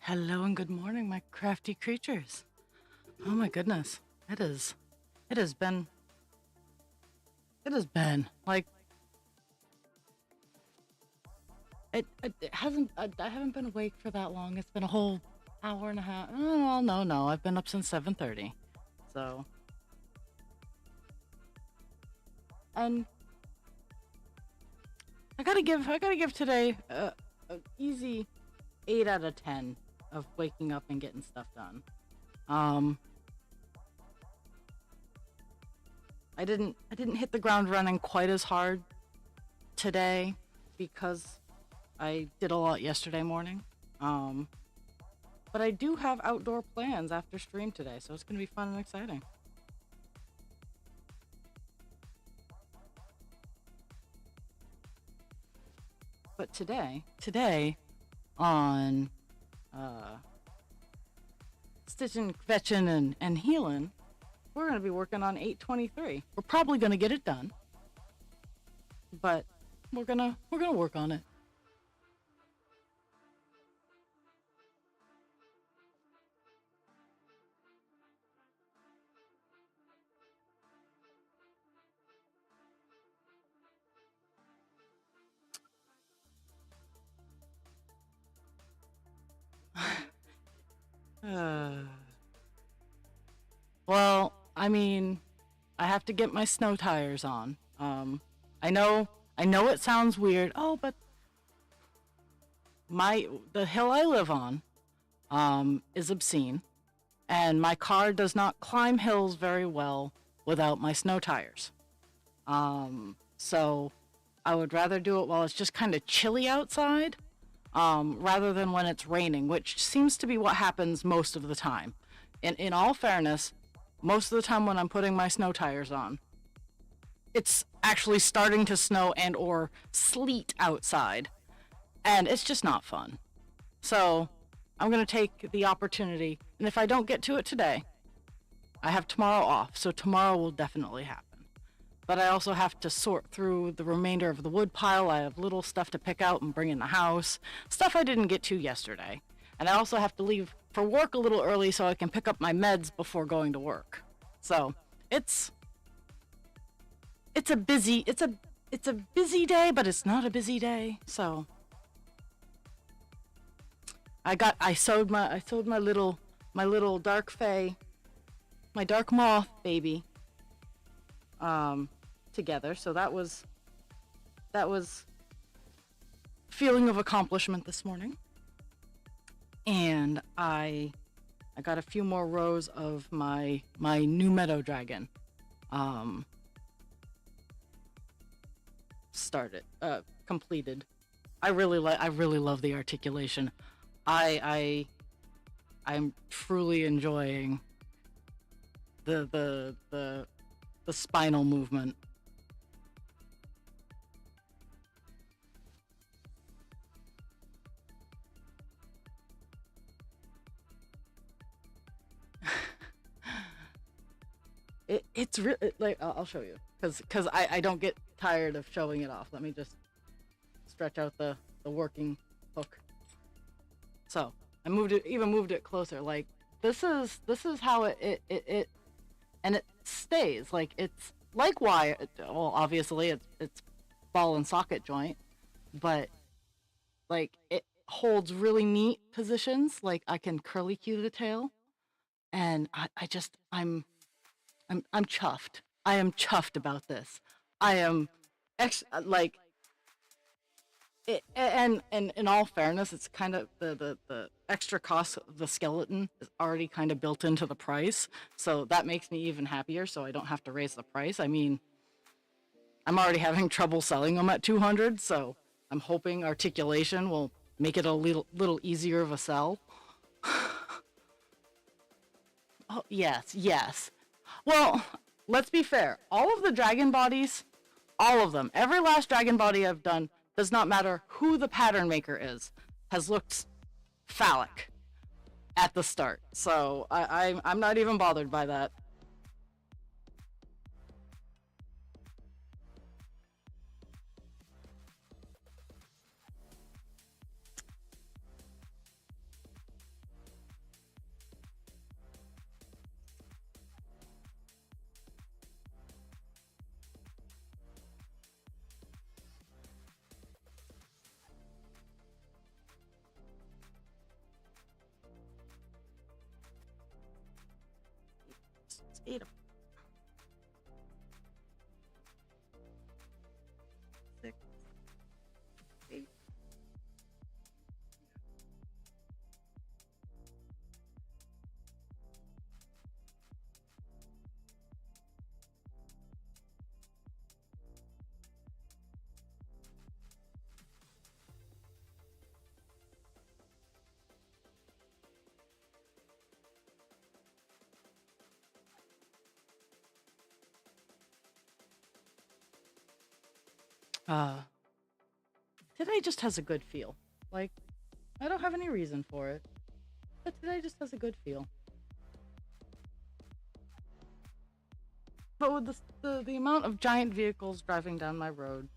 Hello and good morning, my crafty creatures. Oh my goodness. It has been, it has been like, it hasn't, I haven't been awake for that long. It's been a whole hour and a half. Oh, well, no. I've been up since 7:30. So, and I gotta give today a easy 8 out of 10 of waking up and getting stuff done. Um, I didn't hit the ground running quite as hard today because I did a lot yesterday morning. Um, but I do have outdoor plans after stream today, so it's gonna be fun and exciting. But today on uh, Stitchin Kvetchin and Healin, we're gonna be working on 823. We're probably gonna get it done, but we're gonna work on it. uh, well, I mean, I have to get my snow tires on. I know, I know it sounds weird. Oh, but the hill I live on, is obscene, and my car does not climb hills very well without my snow tires. So I would rather do it while it's just kind of chilly outside, rather than when it's raining, which seems to be what happens most of the time. In all fairness, most of the time when I'm putting my snow tires on, it's actually starting to snow and or sleet outside, and it's just not fun. So I'm gonna take the opportunity, and if I don't get to it today, I have tomorrow off, so tomorrow will definitely happen. But I also have to sort through the remainder of the wood pile. I have little stuff to pick out and bring in the house, stuff I didn't get to yesterday. And I also have to leave for work a little early so I can pick up my meds before going to work. So it's it's a busy it's a busy day, but it's not a busy day. So I sewed my little dark fae, my dark moth baby, um together. So that was feeling of accomplishment this morning. And I got a few more rows of my new meadow dragon um started completed. I really love the articulation. I'm truly enjoying the spinal movement. It's really like I'll show you because I don't get tired of showing it off. Let me just stretch out the working hook. So I moved it closer. Like this is how it and it stays like it's like wire. Well, obviously it's ball and socket joint, but like it holds really neat positions. Like I can curly cue the tail, and I just I'm chuffed. I am chuffed about this. I am like and in all fairness, it's kind of the extra cost of the skeleton is already kind of built into the price, so that makes me even happier. So I don't have to raise the price. I mean, I'm already having trouble selling them at 200, so I'm hoping articulation will make it a little easier of a sell. Oh yes, yes. Well, let's be fair. All of the dragon bodies, all of them, every last dragon body I've done, does not matter who the pattern maker is, has looked phallic at the start. So I'm not even bothered by that. 8 of 6, 8. Uh, Today just has a good feel. Like, I don't have any reason for it, but today just has a good feel. But with the amount of giant vehicles driving down my road,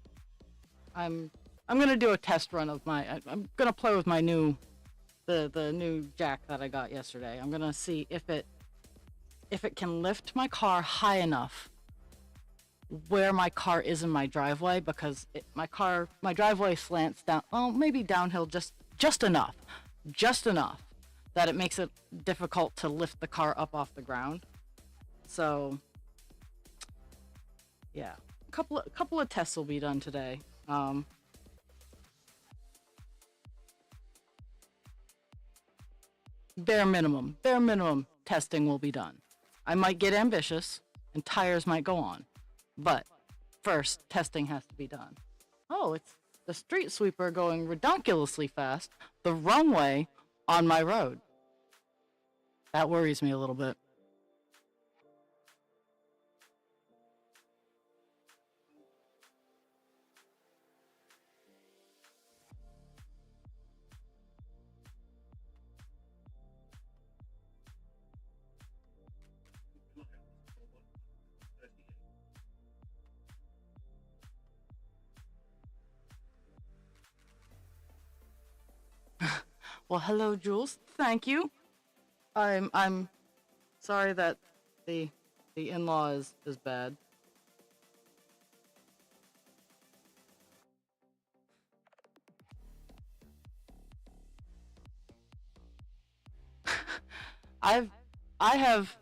I'm gonna do a test run of I'm gonna play with my the new jack that I got yesterday. I'm gonna see if it can lift my car high enough where my car is in my driveway, because my driveway slants down, well, maybe downhill just enough that it makes it difficult to lift the car up off the ground. So yeah, a couple of tests will be done today. Bare minimum testing will be done. I might get ambitious and tires might go on, but first testing has to be done. Oh, it's the street sweeper going redonkulously fast the wrong way on my road. That worries me a little bit. Well, hello, Jules. Thank you. I'm sorry that the in-law is bad. I have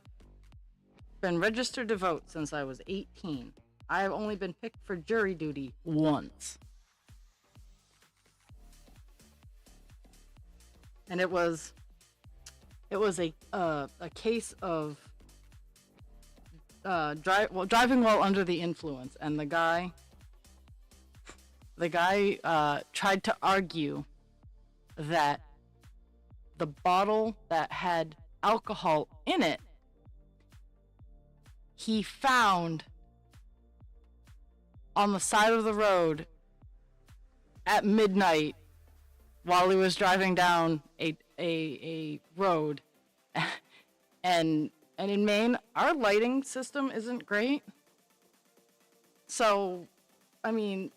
been registered to vote since I was 18. I have only been picked for jury duty once. And it was a case of driving while under the influence, and the guy tried to argue that the bottle that had alcohol in it he found on the side of the road at midnight while he was driving down a road. and in Maine, our lighting system isn't great. So, I mean,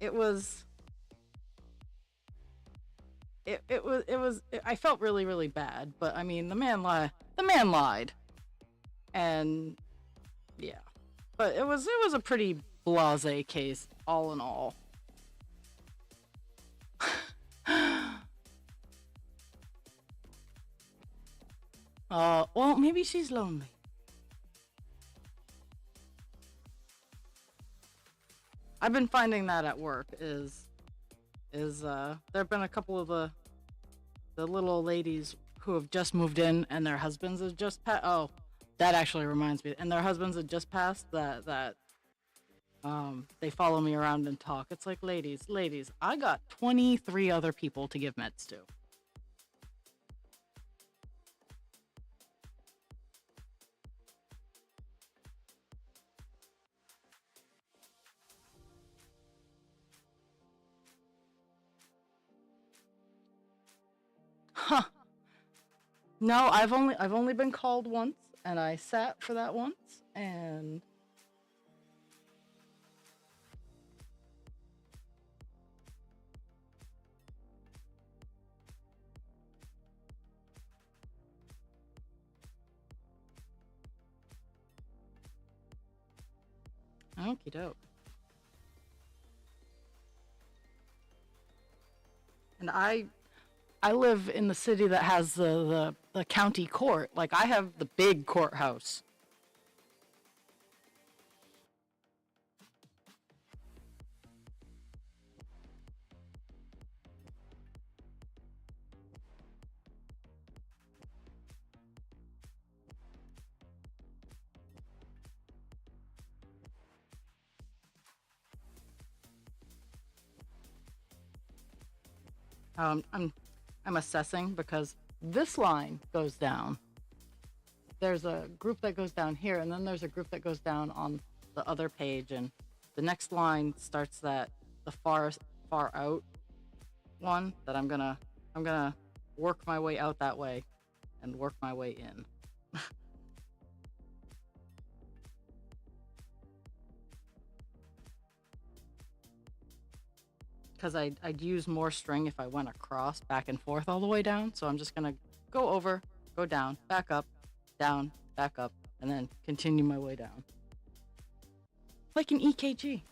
I felt really, really bad, but I mean, the man lied. And yeah, but it was a pretty blasé case, all in all. Well, maybe she's lonely. I've been finding that at work there have been a couple of the little old ladies who have just moved in and their husbands have just passed. Oh, that actually reminds me. And their husbands had just passed that they follow me around and talk. It's like, ladies, I got 23 other people to give meds to. Huh. No, I've only been called once, and I sat for that once, and okie doke. And I live in the city that has the the county court. Like, I have the big courthouse. I'm assessing because this line goes down. There's a group that goes down here, and then there's a group that goes down on the other page, and the next line starts the far out one that I'm gonna work my way out that way and work my way in. Because I'd use more string if I went across, back and forth all the way down. So I'm just gonna go over, go down, back up, and then continue my way down. Like an EKG.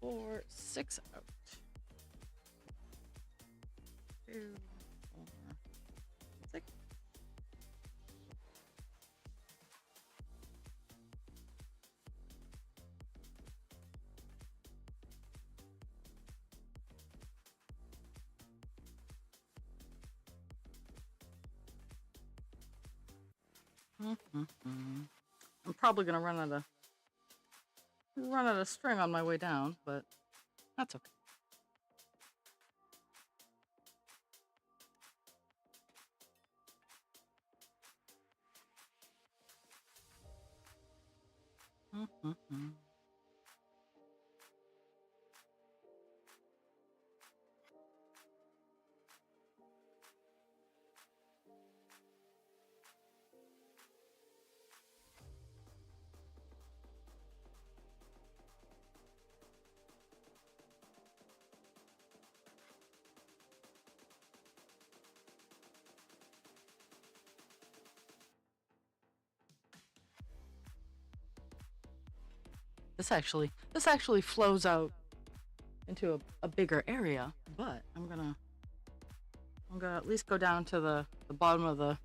Four, 6 out. 2, 4, 6. I'm probably gonna run out of string on my way down, but that's okay. This actually flows out into a bigger area, but I'm gonna at least go down to the bottom of the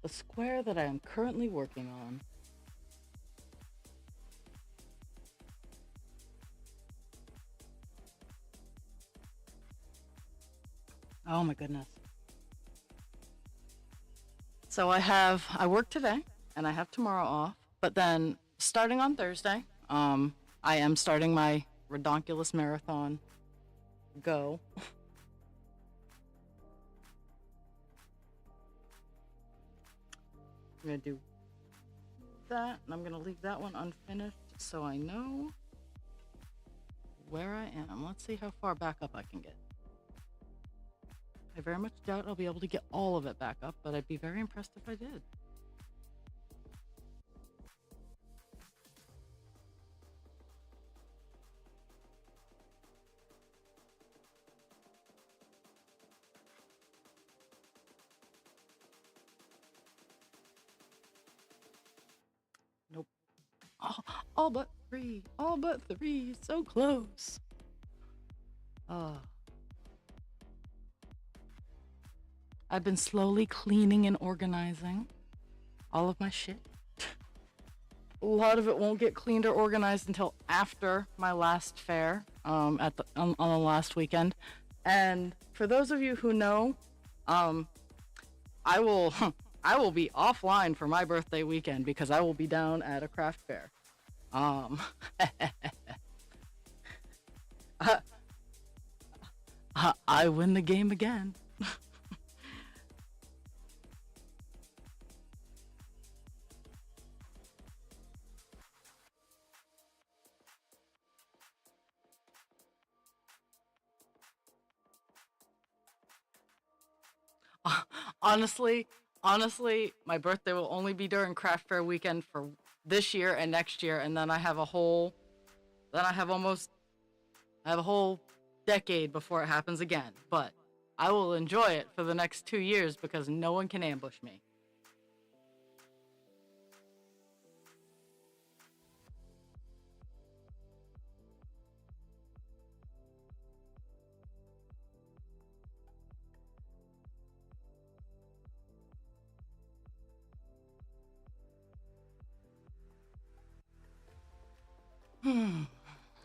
square that I am currently working on. Oh my goodness. So I work today and I have tomorrow off, but then starting on Thursday, I am starting my redonkulous marathon. Go. I'm gonna do that, and I'm gonna leave that one unfinished so I know where I am. Let's see how far back up I can get. I very much doubt I'll be able to get all of it back up, but I'd be very impressed if I did. Nope. All but 3. All but 3. So close. I've been slowly cleaning and organizing all of my shit. A lot of it won't get cleaned or organized until after my last fair, on the last weekend. And for those of you who know, I will be offline for my birthday weekend because I will be down at a craft fair. I win the game again. honestly, honestly, my birthday will only be during craft fair weekend for this year and next year, and then I have a whole, then I have almost, I have a whole decade before it happens again. But I will enjoy it for the next 2 years because no one can ambush me.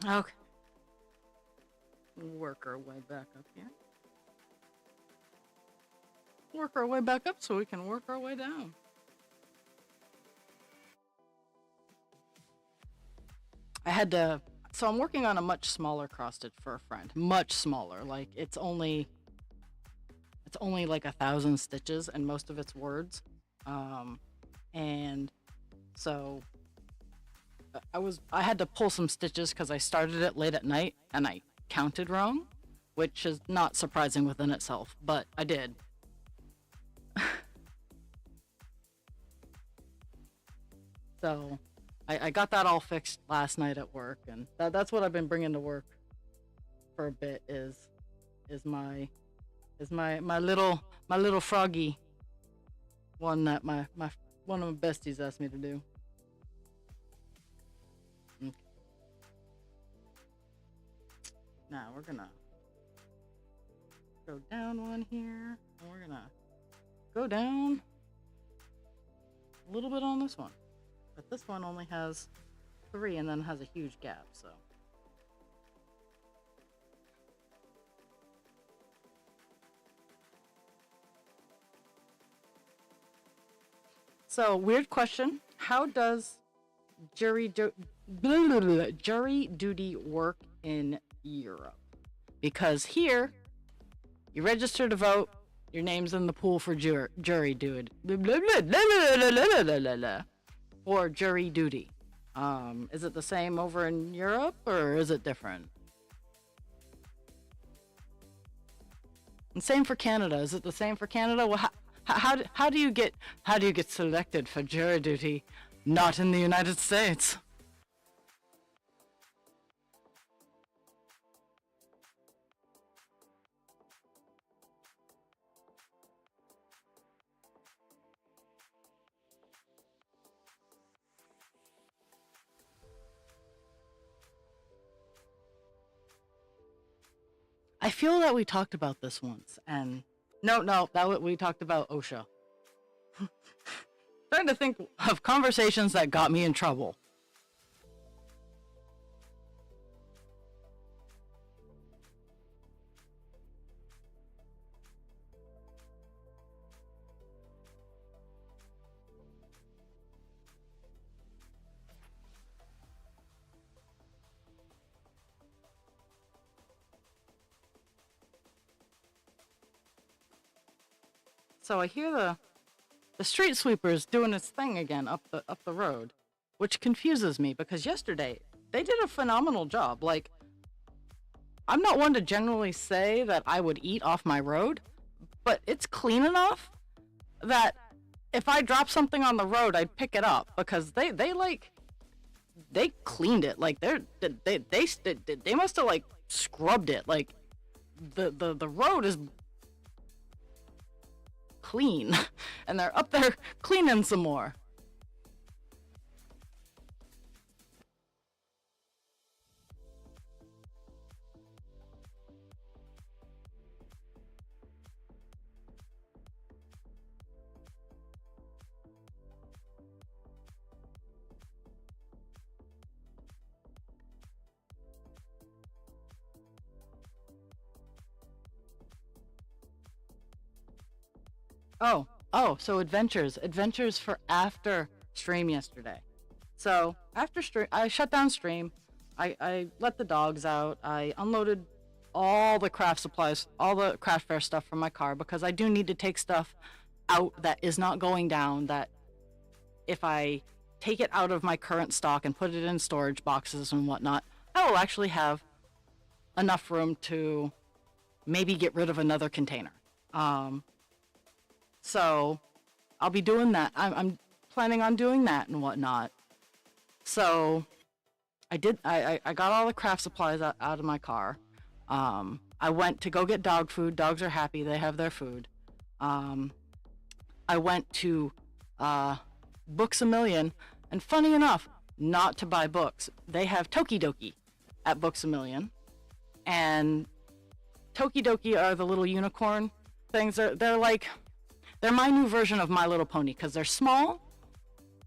Okay, work our way back up here. Work our way back up so we can work our way down. I had to. So I'm working on a much smaller cross stitch for a friend. Much smaller. Like it's only like 1,000 stitches, and most of it's words. And so I had to pull some stitches because I started it late at night and I counted wrong, which is not surprising within itself, but I did. So I got that all fixed last night at work, and that's what I've been bringing to work for a bit is my my little froggy one that my one of my besties asked me to do. Okay. Now we're gonna go down one here, and we're gonna go down a little bit on this one. But this one only has 3 and then has a huge gap, so. So, weird question. How does jury du- jury duty work in Europe? Because here, you register to vote, your name's in the pool for jury duty. For jury duty. Is it the same over in Europe or is it different? And same for Canada. Is it the same for Canada? Well, how do you get selected for jury duty? Not in the United States. I feel that we talked about this once, and no, we talked about OSHA. Trying to think of conversations that got me in trouble. So I hear the street sweepers doing its thing again up the road, which confuses me because yesterday they did a phenomenal job. Like, I'm not one to generally say that I would eat off my road, but it's clean enough that if I drop something on the road, I'd pick it up because they cleaned it. Like they must have like scrubbed it. Like the road is clean, and they're up there cleaning some more. So adventures for after stream yesterday. So after stream, I shut down stream. I let the dogs out. I unloaded all the craft supplies, all the craft fair stuff from my car because I do need to take stuff out that is not going down. That if I take it out of my current stock and put it in storage boxes and whatnot, I will actually have enough room to maybe get rid of another container. Um, So I'll be doing that. I'm planning on doing that and whatnot. So I did. I got all the craft supplies out of my car. I went to go get dog food. Dogs are happy. They have their food. Um, I went to Books a Million, and funny enough, not to buy books. They have Tokidoki at Books a Million, and Tokidoki are the little unicorn things. They're my new version of My Little Pony because they're small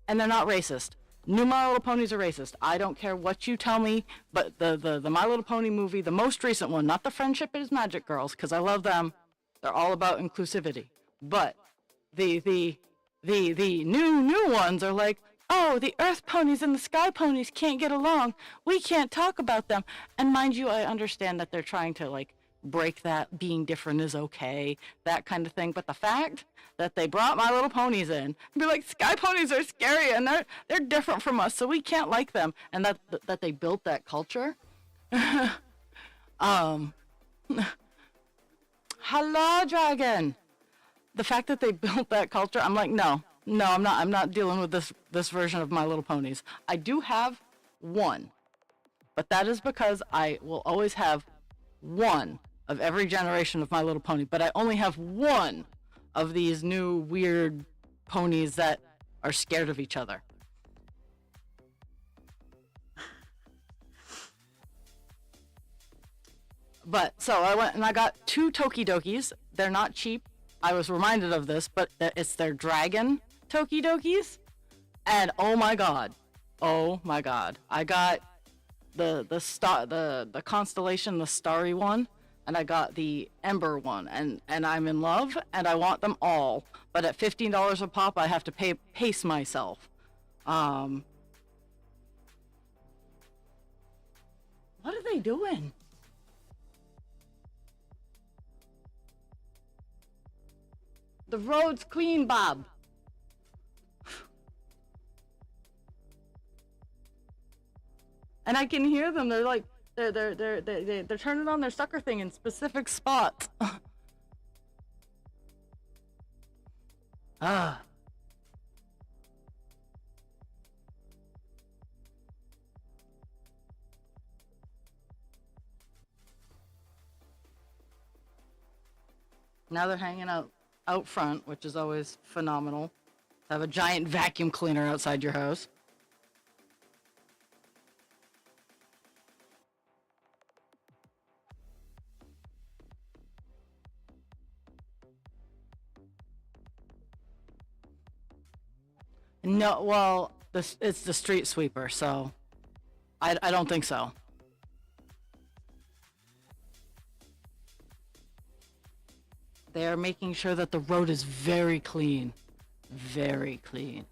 and they're not racist. New My Little Ponies are racist. I don't care what you tell me, but the My Little Pony movie, the most recent one, not the Friendship is Magic girls, because I love them. They're all about inclusivity. But the new ones are like, oh, the Earth ponies and the Sky ponies can't get along. We can't talk about them. And mind you, I understand that they're trying to like break that being different is okay, that kind of thing. But the fact that they brought My Little Ponies in and be like, Sky ponies are scary and they're different from us, so we can't like them, and that they built that culture. um, Hello, dragon. The fact that they built that culture, I'm like, no, I'm not dealing with this version of My Little Ponies. I do have one, but that is because I will always have one of every generation of My Little Pony, but I only have one of these new weird ponies that are scared of each other. But so I went and I got 2 Tokidokis. They're not cheap. I was reminded of this, but it's their dragon Tokidokis. And oh my god. I got the constellation, the starry one, and I got the ember one, and I'm in love and I want them all. But at $15 a pop, I have to pace myself. What are they doing? The road's clean, Bob. And I can hear them. They're like, they're turning on their sucker thing in specific spots. Ah. Now they're hanging out front, which is always phenomenal. Have a giant vacuum cleaner outside your house. No, well, it's the street sweeper, so I don't think so. They are making sure that the road is very clean. Very clean.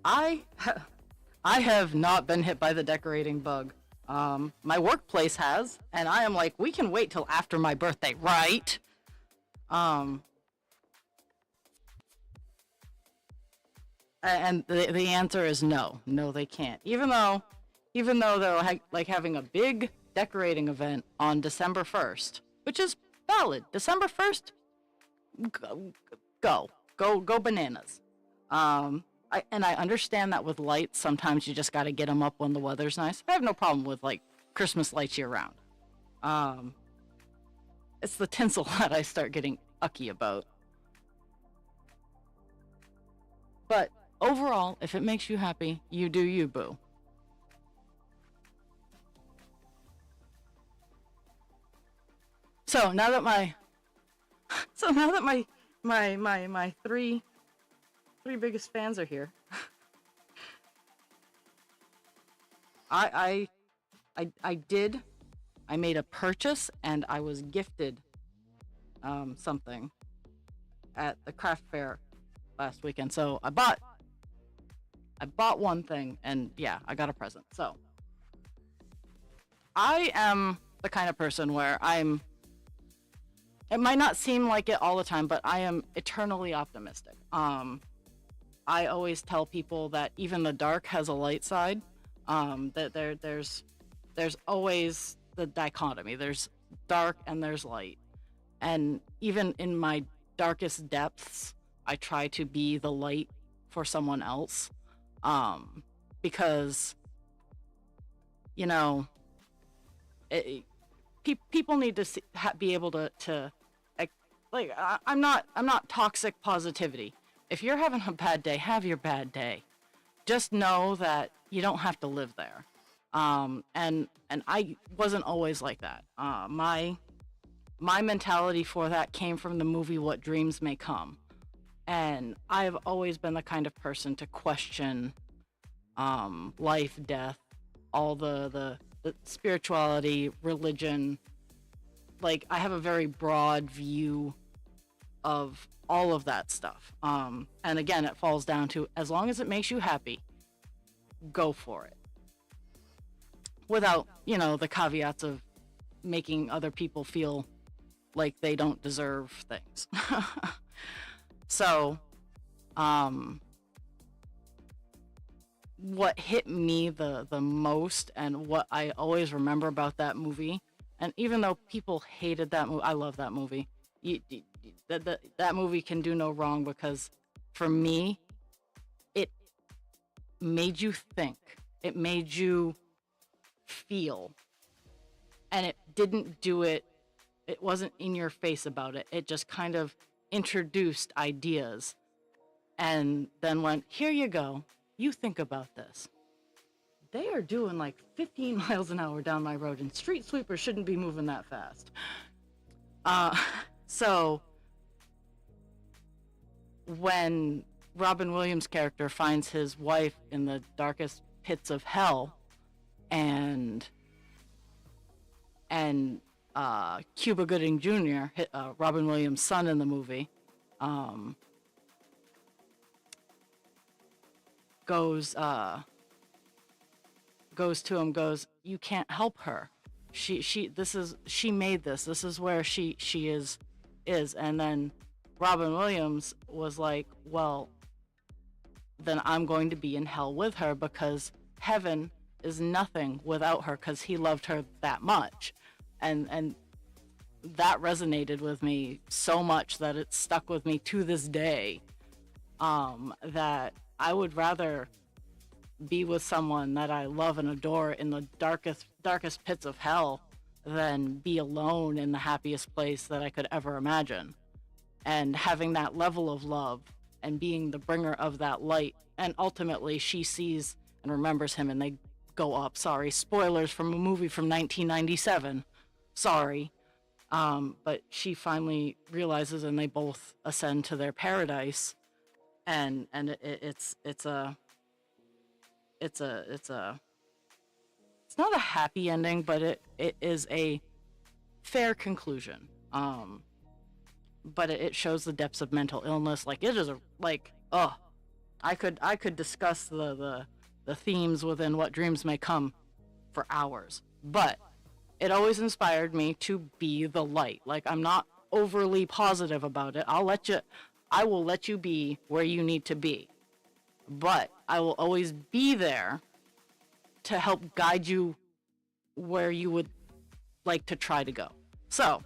I I have not been hit by the decorating bug. My workplace has, and I am like, we can wait till after my birthday, right? Um, and the answer is no. No, they can't. Even though they're like having a big decorating event on December 1st, which is valid. December 1st, go bananas. I understand that with lights, sometimes you just got to get them up when the weather's nice. I have no problem with like Christmas lights year round. It's the tinsel that I start getting ucky about. But overall, if it makes you happy, you do you, boo. So now that my three biggest fans are here, I I made a purchase and I was gifted something at the craft fair last weekend. So I bought one thing and yeah, I got a present. So I am the kind of person where I'm It might not seem like it all the time, but I am eternally optimistic. I always tell people that even the dark has a light side. That there's always the dichotomy. There's dark and there's light. And even in my darkest depths, I try to be the light for someone else. Because, you know, people need to be able to like, I'm not toxic positivity. If you're having a bad day, have your bad day. Just know that you don't have to live there. And I wasn't always like that. My mentality for that came from the movie What Dreams May Come. And I've always been the kind of person to question life, death, all the spirituality, religion. Like, I have a very broad view of all of that stuff. And again, it falls down to, as long as it makes you happy, go for it. Without, the caveats of making other people feel like they don't deserve things. So, what hit me the most, and what I always remember about that movie, and even though people hated that movie, I love that movie. That movie can do no wrong, because for me, it made you think. It made you feel. And it didn't do it, it wasn't in your face about it. It just kind of introduced ideas and then went, here you go. You think about this. They are doing like 15 miles an hour down my road, and street sweepers shouldn't be moving that fast. So when Robin Williams' character finds his wife in the darkest pits of hell, and Cuba Gooding Jr., Robin Williams' son in the movie, goes to him, goes, you can't help her. She made this. This is where she is. And then Robin Williams was like, well, then I'm going to be in hell with her, because heaven is nothing without her, because he loved her that much. And that resonated with me so much that it stuck with me to this day, that I would rather be with someone that I love and adore in the darkest pits of hell than be alone in the happiest place that I could ever imagine. And having that level of love and being the bringer of that light. And ultimately she sees and remembers him, and they go up. Sorry, spoilers from a movie from 1997. Sorry. But she finally realizes, and they both ascend to their paradise. And it's not a happy ending, but it is a fair conclusion. But it shows the depths of mental illness. Like, it is I could discuss the themes within What Dreams May Come for hours, but it always inspired me to be the light. Like, I'm not overly positive about it. I will let you be where you need to be, but I will always be there to help guide you where you would like to try to go. So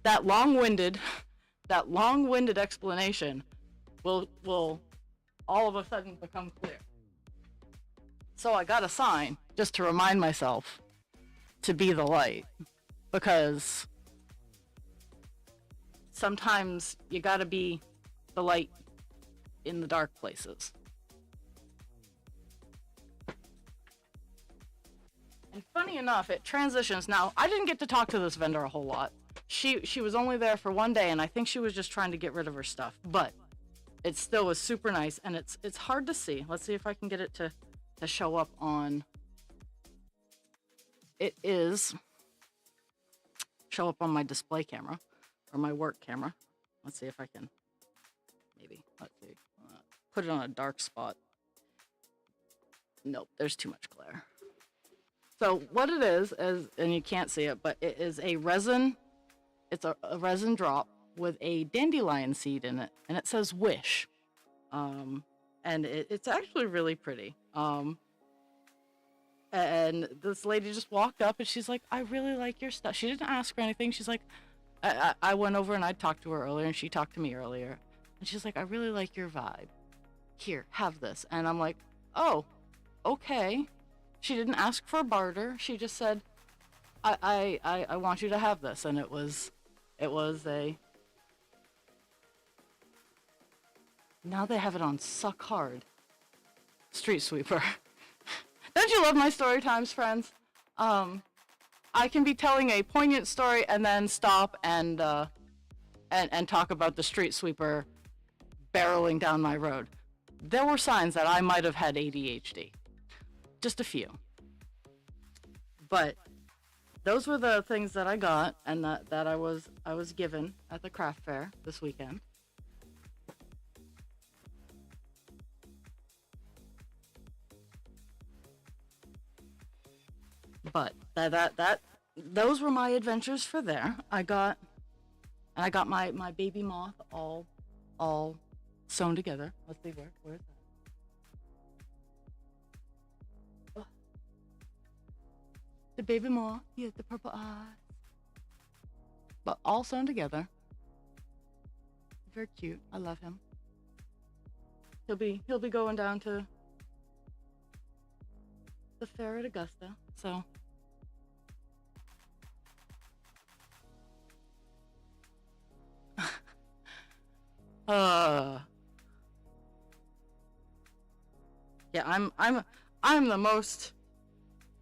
that long-winded explanation will all of a sudden become clear. So I got a sign just to remind myself to be the light, because sometimes you gotta be the light in the dark places. And funny enough, it transitions. Now, I didn't get to talk to this vendor a whole lot. She was only there for one day, and I think she was just trying to get rid of her stuff, but it still was super nice, and it's hard to see. Let's see if I can get it to show up on. It is show up on my display camera, or my work camera. Let's see if I can, maybe, let's see, put it on a dark spot. Nope, there's too much glare. So what it is, and you can't see it, but it is a resin It's a resin drop with a dandelion seed in it, and it says "wish." Um, and it's actually really pretty. And this lady just walked up and she's like, "I really like your stuff." She didn't ask for anything. She's like, I went over and I talked to her earlier, and she talked to me earlier, and she's like, "I really like your vibe. Here, have this." And I'm like, "Oh, okay." She didn't ask for a barter. She just said, I want you to have this," and it was a. Now they have it on Suck Hard. Street sweeper. Don't you love my story times, friends? I can be telling a poignant story and then stop and talk about the street sweeper barreling down my road. There were signs that I might have had ADHD. Just a few. But those were the things that I got and that I was given at the craft fair this weekend. But those were my adventures for there. I got my baby moth all sewn together. Let's see where's that? Oh, the baby moth, he has the purple eyes. But all sewn together. Very cute. I love him. He'll be going down to the fair at Augusta. So yeah, I'm the most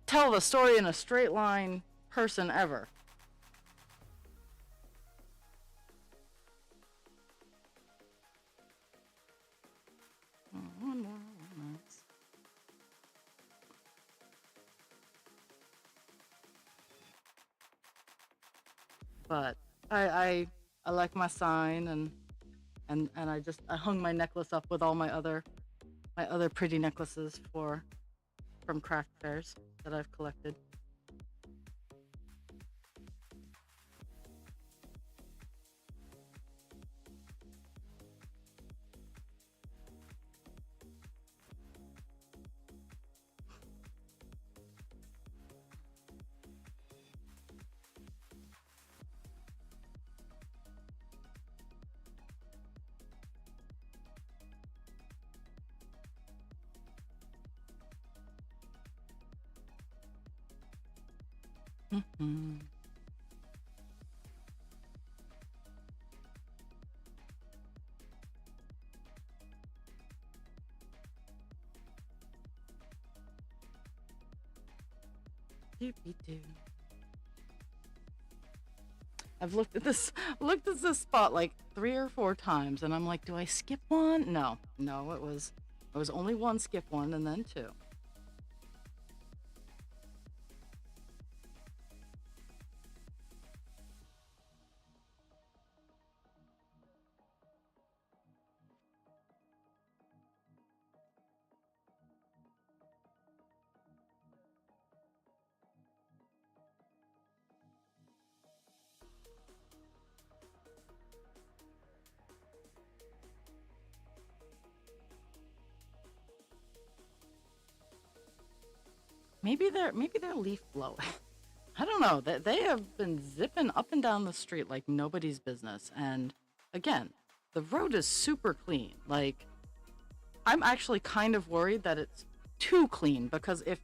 tell the story in a straight line person ever. One more. Nice. But I like my sign, and I hung my necklace up with all my other pretty necklaces from craft fairs that I've collected. Mm-hmm. Doopy-doo. I've looked at this spot like 3 or 4 times, and I'm like, do I skip one? No, it was only one skip one, and then two. Maybe they're leaf blowing. I don't know. They have been zipping up and down the street like nobody's business. And again, the road is super clean. Like, I'm actually kind of worried that it's too clean, because if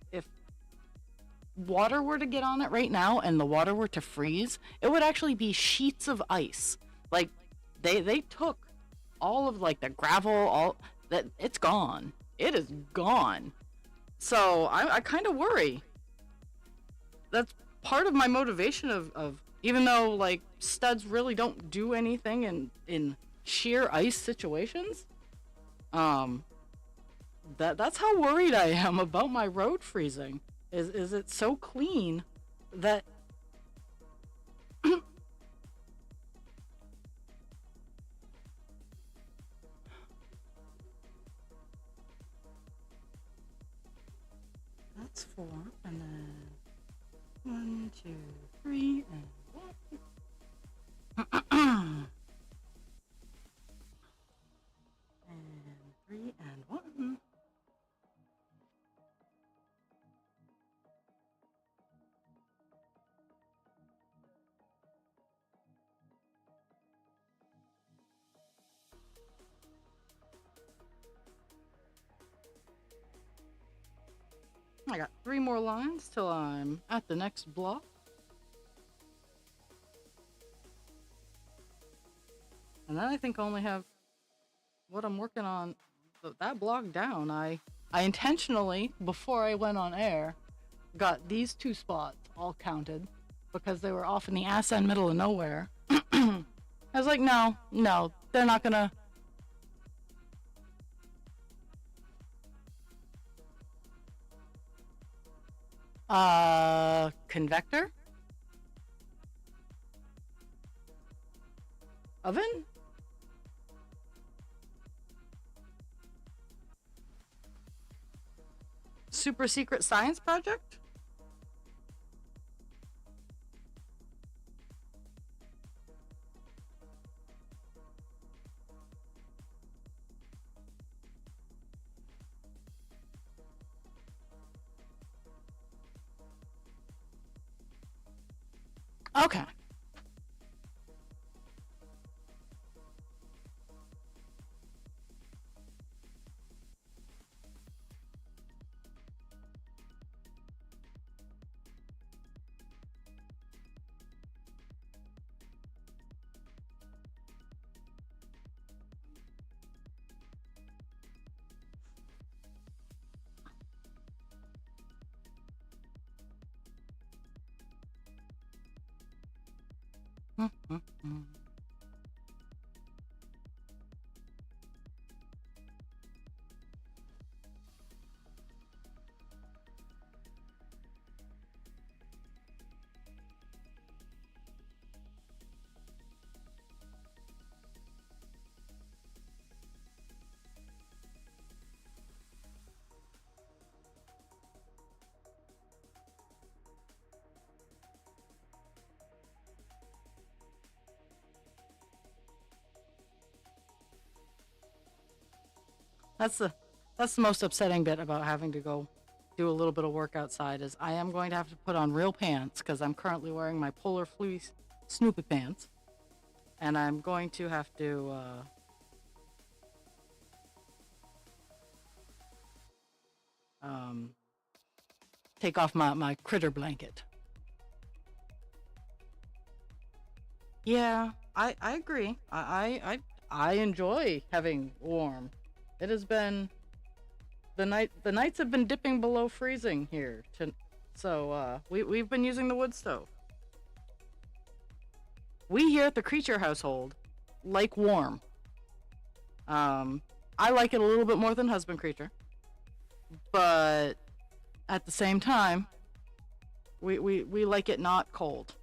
water were to get on it right now and the water were to freeze, it would actually be sheets of ice. Like, they took all of like the gravel, all that, it's gone. It is gone. So I kind of worry. That's part of my motivation of even though like studs really don't do anything in sheer ice situations. Um, that's how worried I am about my road freezing. Is it so clean that that's four, and then 1, 2, 3, and 1. I got 3 more lines till I'm at the next block. And then I think I only have what I'm working on that block down. I intentionally, before I went on air, got these 2 spots all counted because they were off in the ass end middle of nowhere. I was like, no, they're not gonna. Convector? Oven? Super secret science project? Okay. That's the most upsetting bit about having to go do a little bit of work outside is I am going to have to put on real pants because I'm currently wearing my polar fleece Snoopy pants, and I'm going to have to take off my critter blanket. Yeah, I agree. I enjoy having warm. It has been the nights have been dipping below freezing here so we've been using the wood stove. We here at the Creature household like warm. I like it a little bit more than Husband Creature, but at the same time, we like it not cold.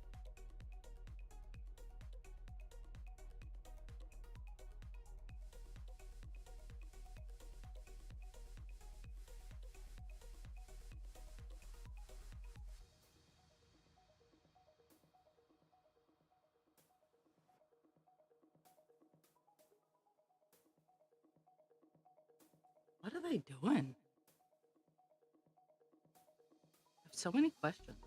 What are they doing? I have so many questions.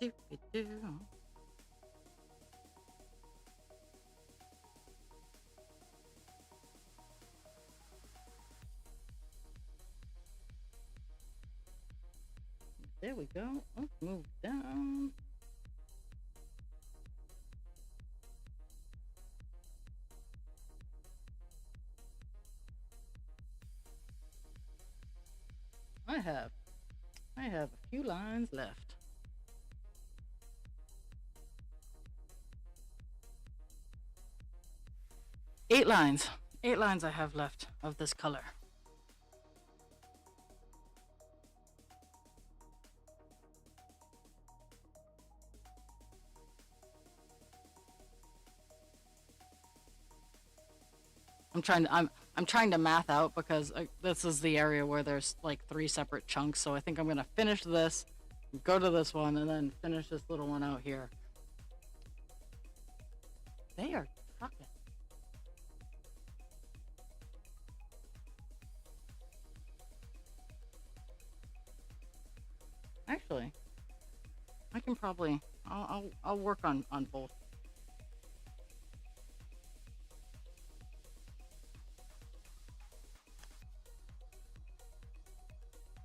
Do-do-do. There we go. Let's move down. I have a few lines left. Eight lines. 8 lines I have left of this color. I'm trying to math out because this is the area where there's like three separate chunks. So I think I'm gonna finish this, go to this one, and then finish this little one out here. They are trucking. Actually, I can probably I'll work on both.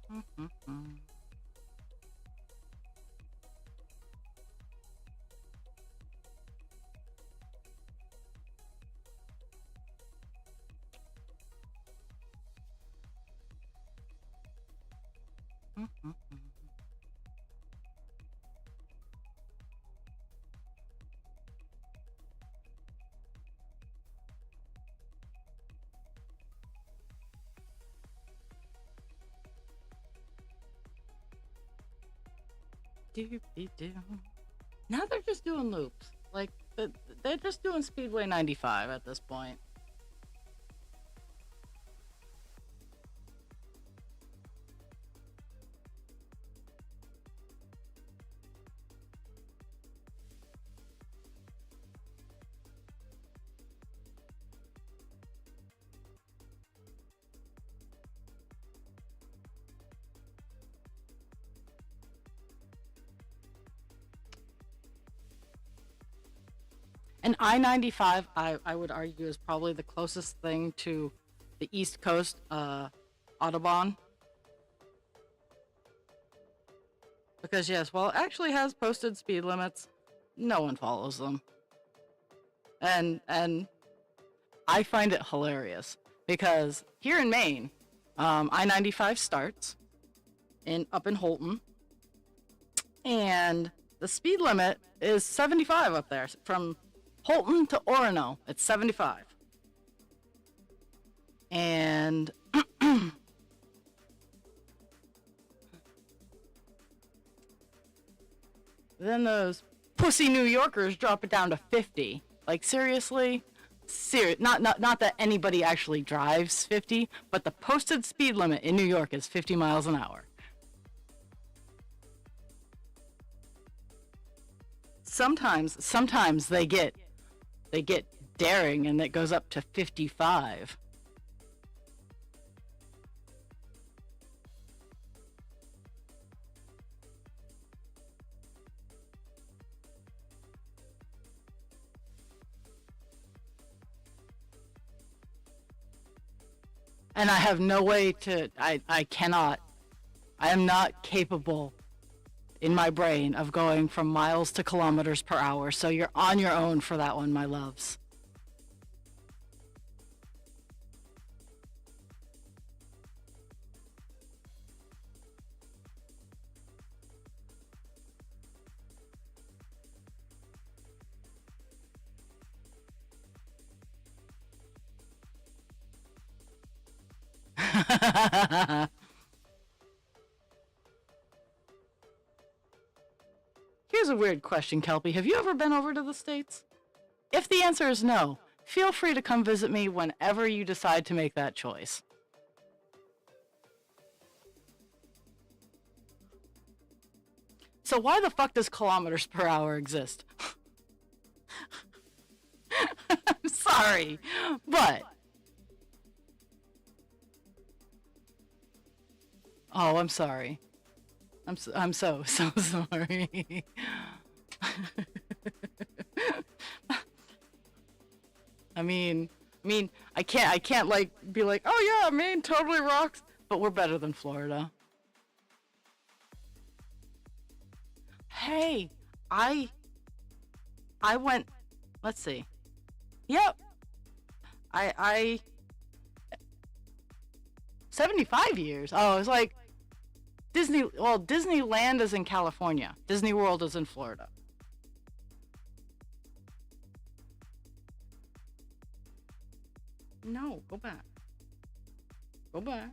Mm-hmm. Mm-hmm. Do. Now they're just doing loops. Like they're just doing Speedway 95 at this point. And I-95, I would argue, is probably the closest thing to the East Coast Autobahn. Because, yes, while it actually has posted speed limits, no one follows them. And I find it hilarious. Because here in Maine, I-95 starts up in Holton. And the speed limit is 75 up there from Holton to Orono. It's 75. And then those pussy New Yorkers drop it down to 50. Like, seriously? Not that anybody actually drives 50, but the posted speed limit in New York is 50 miles an hour. Sometimes they get daring and it goes up to 55. And I have no way to, I cannot, I am not capable in my brain of going from miles to kilometers per hour. So you're on your own for that one, my loves. Here's a weird question, Kelpie. Have you ever been over to the States? If the answer is no, feel free to come visit me whenever you decide to make that choice. So why the fuck does kilometers per hour exist? I'm sorry, but... Oh, I'm sorry. I'm so sorry. I can't like be like, oh yeah, Maine totally rocks, but we're better than Florida. Hey, I went. Let's see. Yep, I 75 years. Oh, it's like Disneyland is in California. Disney World is in Florida. No, go back. Go back.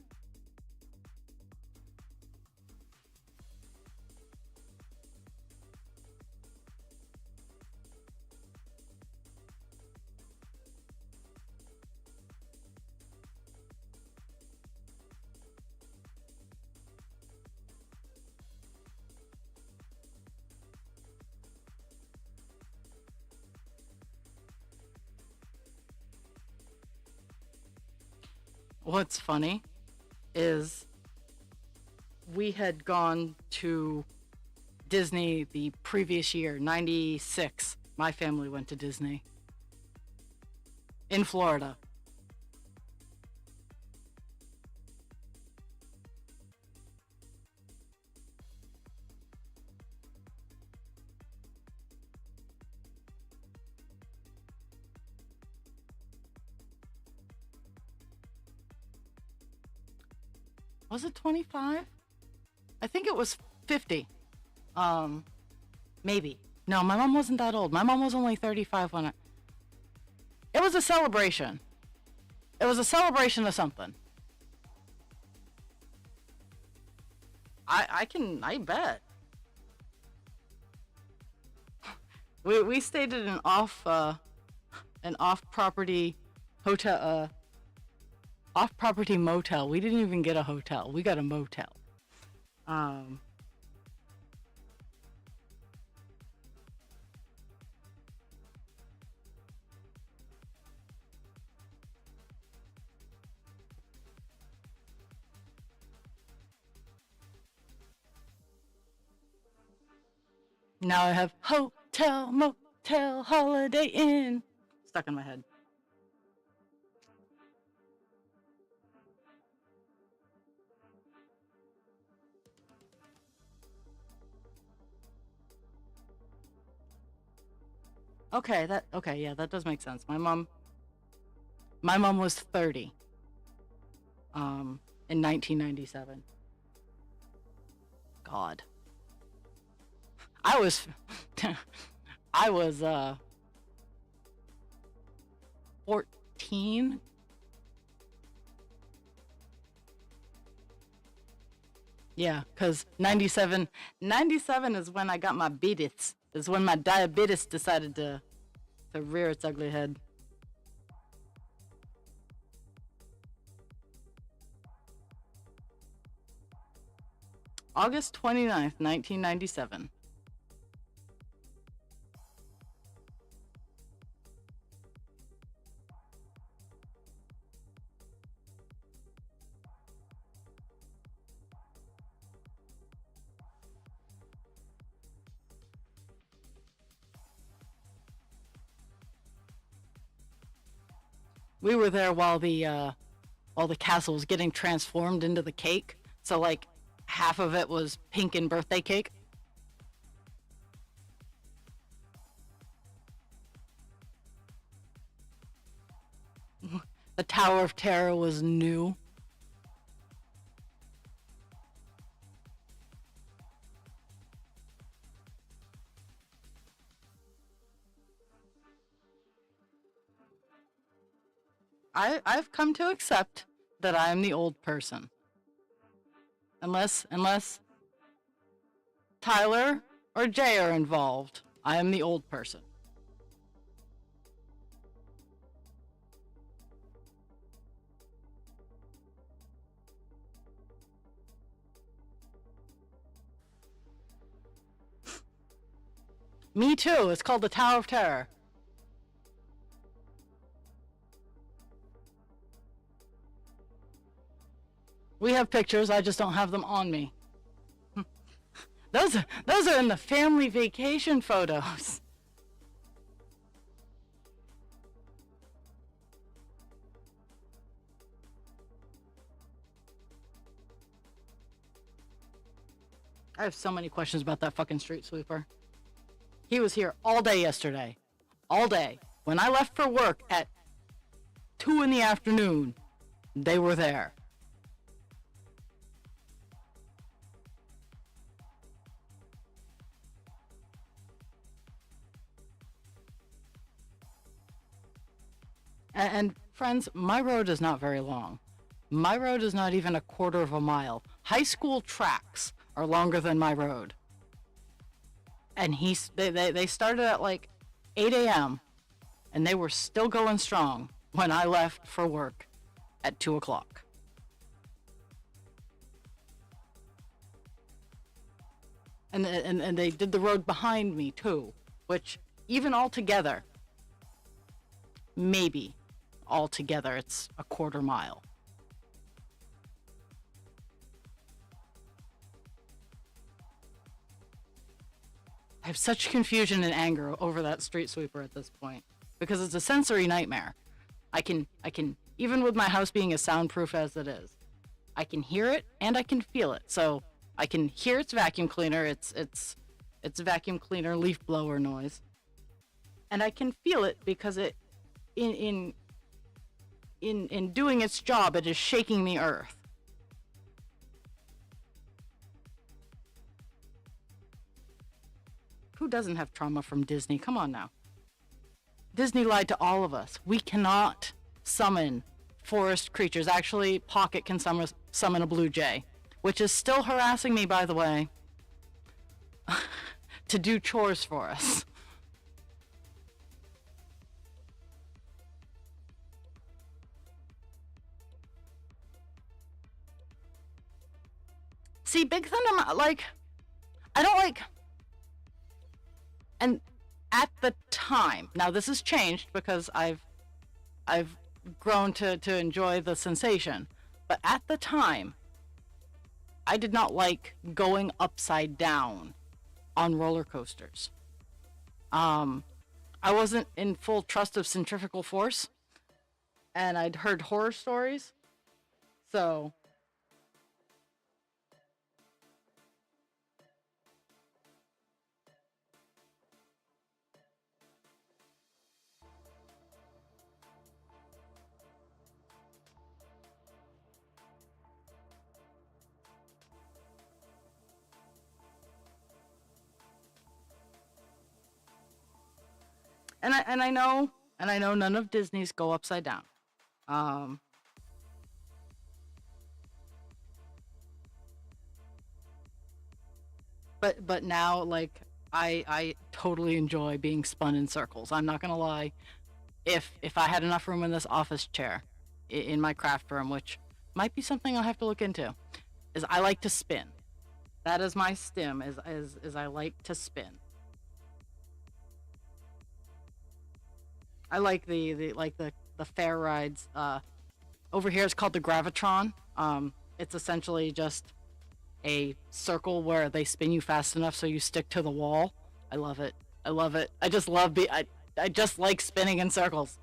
What's funny is we had gone to Disney the previous year, 96. My family went to Disney in Florida. Was it 25? I think it was 50. Um, Maybe. No, my mom wasn't that old. My mom was only 35 when it was a celebration. It was a celebration of something. I bet. We stayed at an off property hotel, off property motel. We didn't even get a hotel. We got a motel. Um, Now I have hotel, motel, holiday inn stuck in my head. Okay, yeah, that does make sense. My mom was 30 in 1997. God. I was I was 14. Yeah, cuz 97 is when I got my beatis. Is when my diabetes decided to rear its ugly head. August 29th, 1997. We were there while the castle was getting transformed into the cake. So like half of it was pink and birthday cake. The Tower of Terror was new. I've come to accept that I am the old person. Unless Tyler or Jay are involved, I am the old person. Me too. It's called the Tower of Terror. We have pictures, I just don't have them on me. Those are in the family vacation photos. I have so many questions about that fucking street sweeper. He was here all day yesterday. All day. When I left for work at 2 in the afternoon, they were there. And friends, my road is not very long. My road is not even a quarter of a mile. High school tracks are longer than my road. And they started at like 8 a.m. and they were still going strong when I left for work at 2 o'clock. And they did the road behind me too, which even altogether, maybe altogether it's a quarter mile. I have such confusion and anger over that street sweeper at this point because it's a sensory nightmare. I can even with my house being as soundproof as it is, I can hear it and I can feel it. So I can hear its vacuum cleaner, its vacuum cleaner leaf blower noise, and I can feel it because it in doing its job, it is shaking the earth. Who doesn't have trauma from Disney? Come on now. Disney lied to all of us. We cannot summon forest creatures. Actually, Pocket can summon a blue jay, which is still harassing me, by the way, to do chores for us. See, Big Thunder, like, I don't like, and at the time, now this has changed because I've grown to enjoy the sensation, but at the time, I did not like going upside down on roller coasters. I wasn't in full trust of centrifugal force, and I'd heard horror stories, so and I know none of Disney's go upside down. Um, but now, like, I totally enjoy being spun in circles. I'm not gonna lie. If I had enough room in this office chair in my craft room, which might be something I'll have to look into, is I like to spin. That is my stim. Is I like to spin. I like the fair rides. Over here it's called the Gravitron. It's essentially just a circle where they spin you fast enough so you stick to the wall. I love it. I love it. I just love I just like spinning in circles.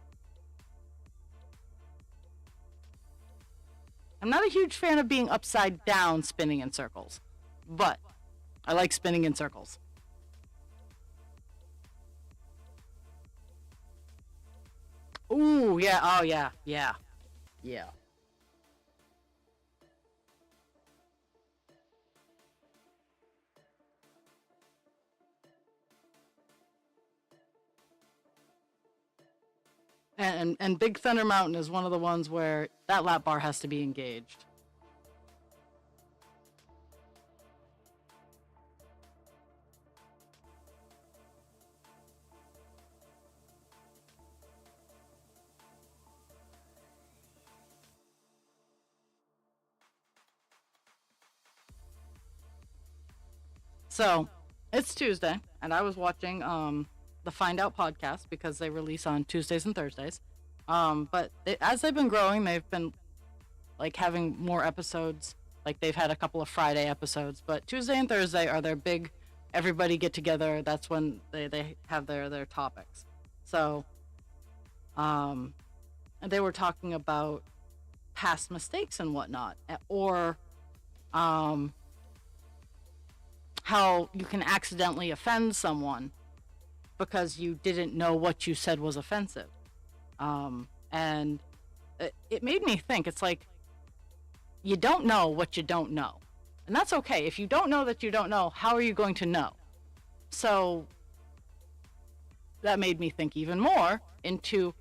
I'm not a huge fan of being upside down spinning in circles, but I like spinning in circles. Ooh, yeah. Oh, yeah. Yeah. Yeah. And Big Thunder Mountain is one of the ones where that lap bar has to be engaged. So, it's Tuesday, and I was watching the Find Out podcast because they release on Tuesdays and Thursdays. As they've been growing, they've been like having more episodes. Like they've had a couple of Friday episodes, but Tuesday and Thursday are their big everybody get together. That's when they have their topics. So, um, and they were talking about past mistakes and whatnot, or um, how you can accidentally offend someone because you didn't know what you said was offensive. And it made me think, it's like, you don't know what you don't know. And that's okay. If you don't know that you don't know, how are you going to know? So that made me think even more into,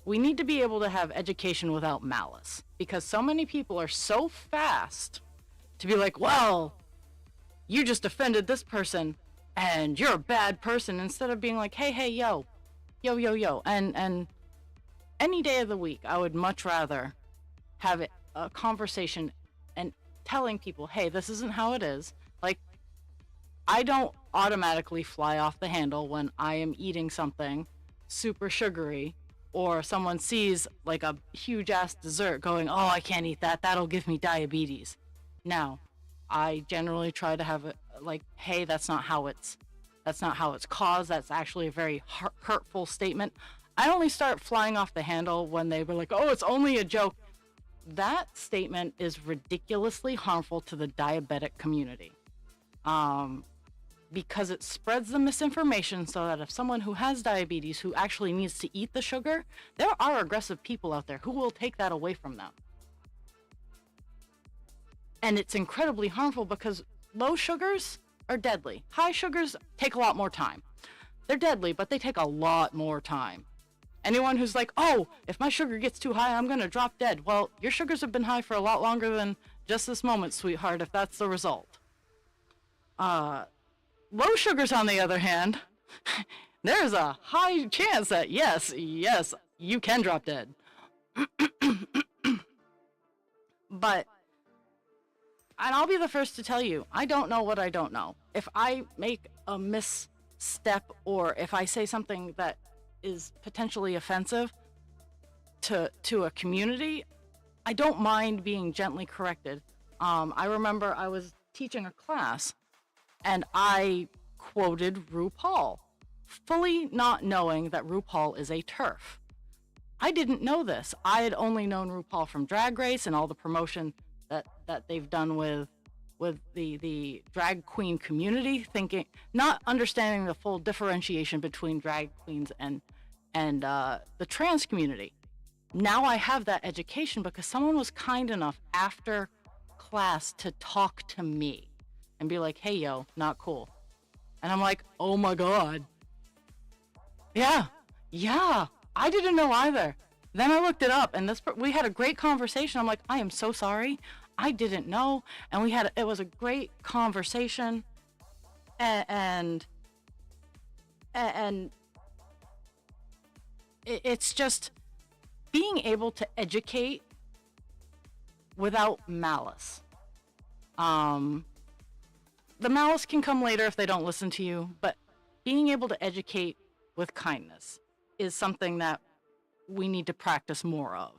we need to be able to have education without malice, because so many people are so fast to be like, well, you just offended this person and you're a bad person, instead of being like, hey, yo, yo. And any day of the week, I would much rather have a conversation and telling people, hey, this isn't how it is. Like, I don't automatically fly off the handle when I am eating something super sugary, or someone sees like a huge ass dessert going, oh, I can't eat that. That'll give me diabetes. Now, I generally try to have it like, hey, that's not how it's That's not how it's caused. That's actually a very hurtful statement. I only start flying off the handle when they were like, oh, it's only a joke. That statement is ridiculously harmful to the diabetic community. Because it spreads the misinformation so that if someone who has diabetes who actually needs to eat the sugar, there are aggressive people out there who will take that away from them. And it's incredibly harmful because low sugars are deadly. High sugars take a lot more time. They're deadly, but they take a lot more time. Anyone who's like, oh, if my sugar gets too high, I'm going to drop dead. Well, your sugars have been high for a lot longer than just this moment, sweetheart, if that's the result. Low sugars, on the other hand, there's a high chance that, yes, you can drop dead. But, and I'll be the first to tell you, I don't know what I don't know. If I make a misstep or if I say something that is potentially offensive to a community, I don't mind being gently corrected. I remember I was teaching a class and I quoted RuPaul, fully not knowing that RuPaul is a TERF. I didn't know this. I had only known RuPaul from Drag Race and all the promotion that they've done with the drag queen community, not understanding the full differentiation between drag queens and the trans community. Now I have that education because someone was kind enough after class to talk to me and be like, hey, yo, not cool. And I'm like, oh my God. Yeah, I didn't know either. Then I looked it up and we had a great conversation. I'm like, I am so sorry. I didn't know. And it was a great conversation. And it's just being able to educate without malice. The malice can come later if they don't listen to you, but being able to educate with kindness is something that we need to practice more of.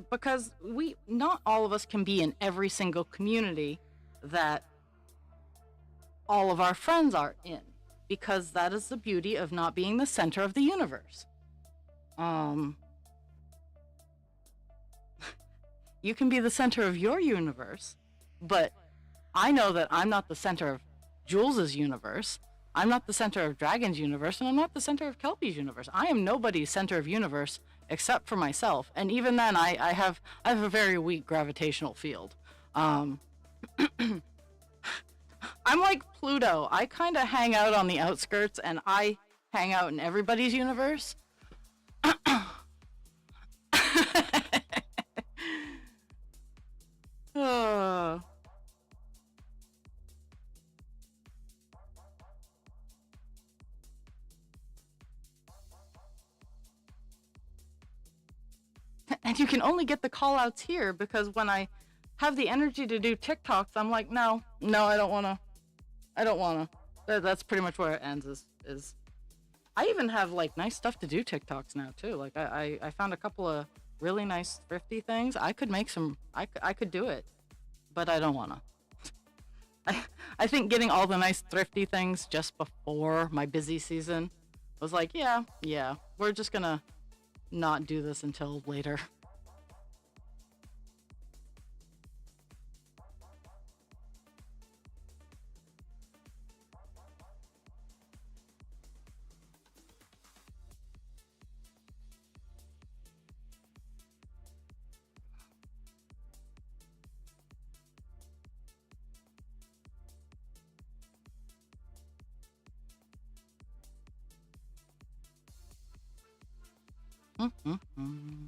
Because not all of us can be in every single community that all of our friends are in, because that is the beauty of not being the center of the universe. You can be the center of your universe, but I know that I'm not the center of Jules's universe. I'm not the center of Dragon's universe, and I'm not the center of Kelpie's universe. I am nobody's center of universe except for myself. And even then, I have a very weak gravitational field. I'm like Pluto. I kind of hang out on the outskirts, and I hang out in everybody's universe. And you can only get the call outs here because when I have the energy to do TikToks, I'm like, no, I don't want to. That's pretty much where it ends is I even have like nice stuff to do TikToks now too. Like I found a couple of really nice thrifty things. I could make some, I could do it, but I don't want to. I think getting all the nice thrifty things just before my busy season was like, yeah, we're just gonna not do this until later. Mm-hmm.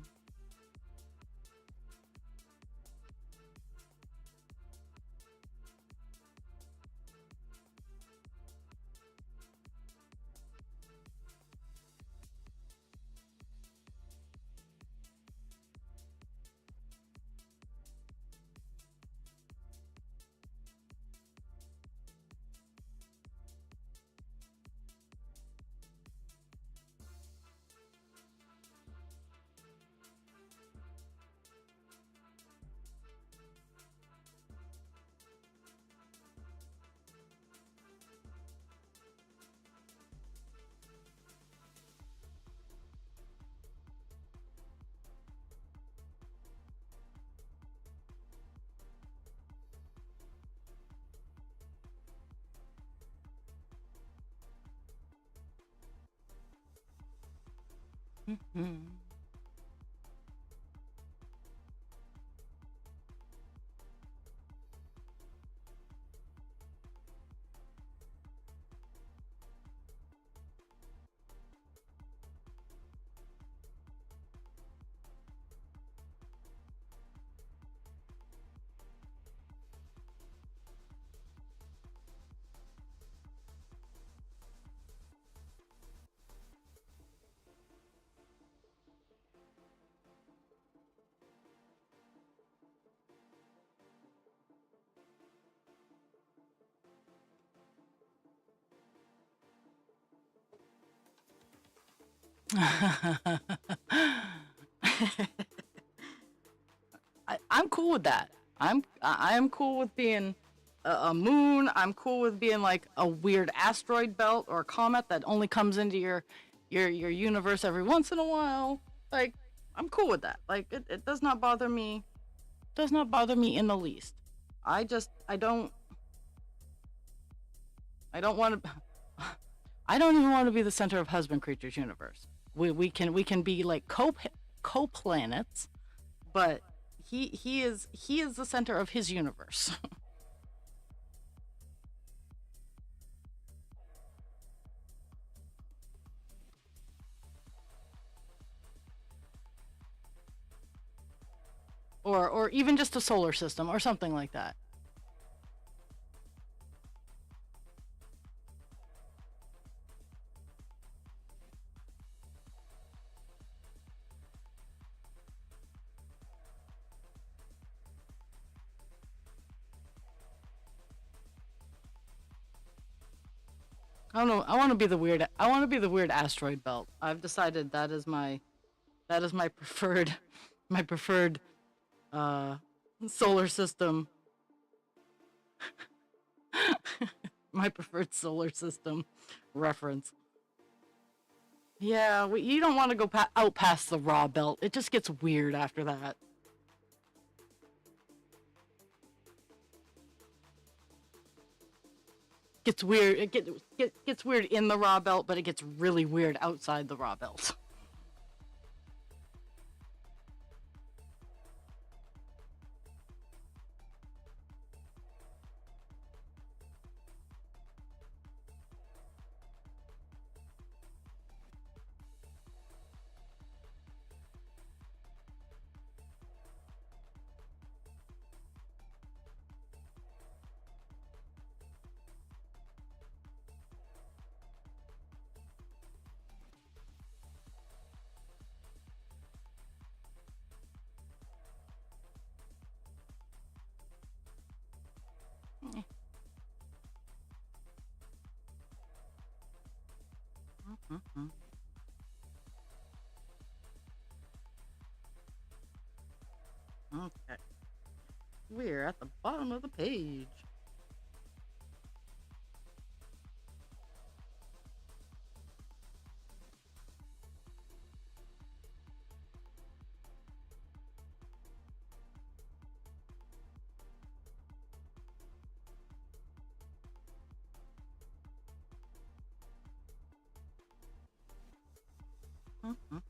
I'm cool with that. I am cool with being a moon. I'm cool with being like a weird asteroid belt or a comet that only comes into your universe every once in a while. Like, I'm cool with that. Like, it does not bother me. Does not bother me in the least. I don't want to. I don't even want to be the center of Husband Creatures universe. We can be like co planets, but he is the center of his universe. Or even just a solar system or something like that. I don't know. I want to be the weird. I want to be the weird asteroid belt. I've decided that is my preferred my preferred uh solar system. My preferred solar system reference. Yeah, you don't want to go out past the raw belt. It just gets weird after that. Gets weird. It gets weird in the raw belt, but it gets really weird outside the raw belt. Mhm. Okay, we're at the bottom of the page. Mhm.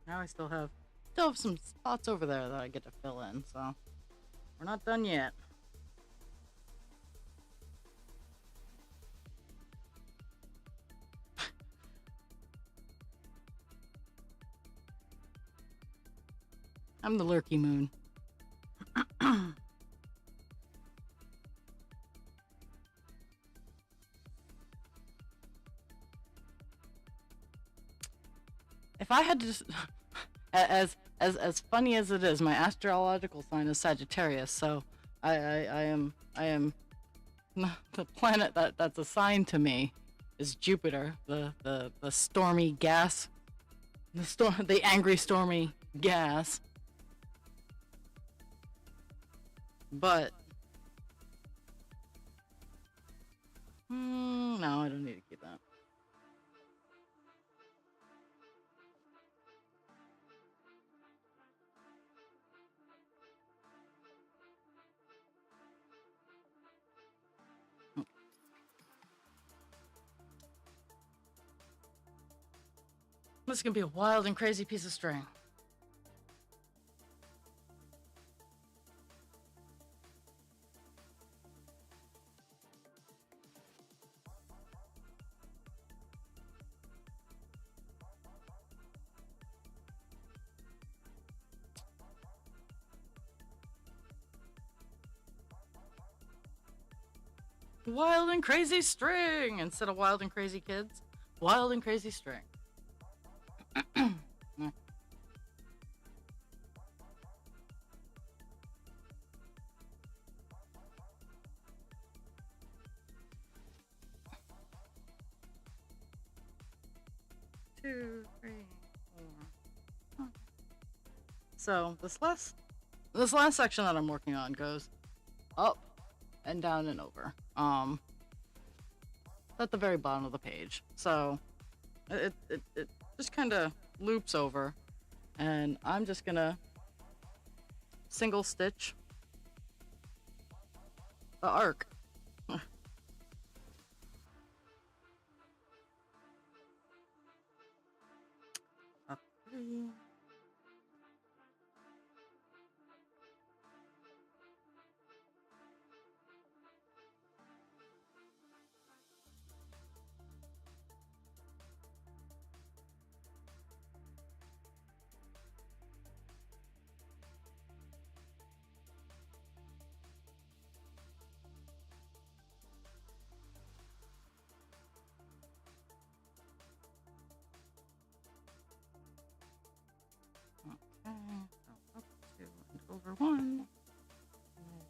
Now I still have some spots over there that I get to fill in. So we're not done yet. I'm the lurky moon. If I had to, as funny as it is, my astrological sign is Sagittarius. So I am the planet that's assigned to me is Jupiter, the stormy gas, the angry stormy gas. But No, I don't need to keep that. This is gonna be a wild and crazy piece of string. Wild and crazy string instead of wild and crazy kids. Wild and crazy string. 2, 3, 4. So this last section that I'm working on goes up and down and over. At the very bottom of the page. So it just kind of loops over, and I'm just gonna single stitch the arc. Up 3. Okay, so up 2 and over 1. And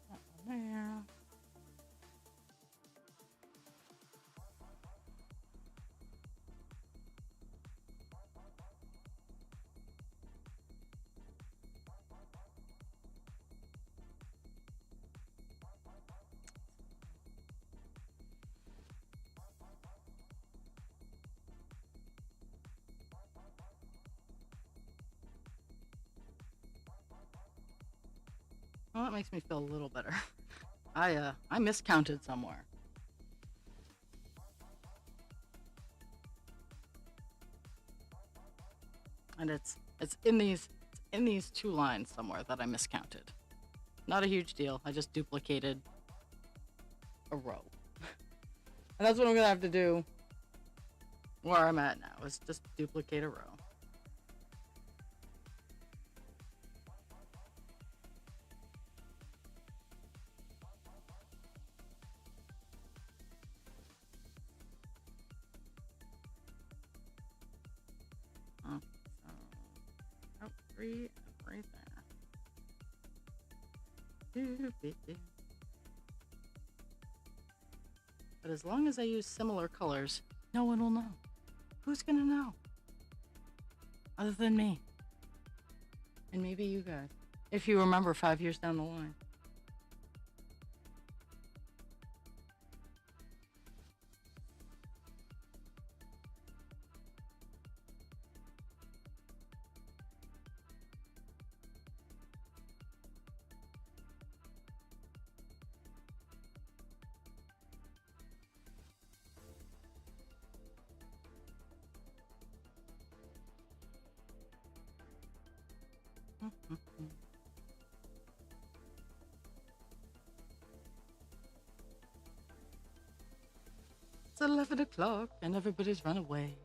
that one there. Well, that makes me feel a little better. I miscounted somewhere. And it's in these 2 lines somewhere that I miscounted. Not a huge deal. I just duplicated a row. And that's what I'm gonna have to do where I'm at now, is just duplicate a row. So, 3 right there. But as long as I use similar colors, no one will know. Who's gonna know? Other than me. And maybe you guys. If you remember 5 years down the line. It's 11 o'clock and everybody's run away.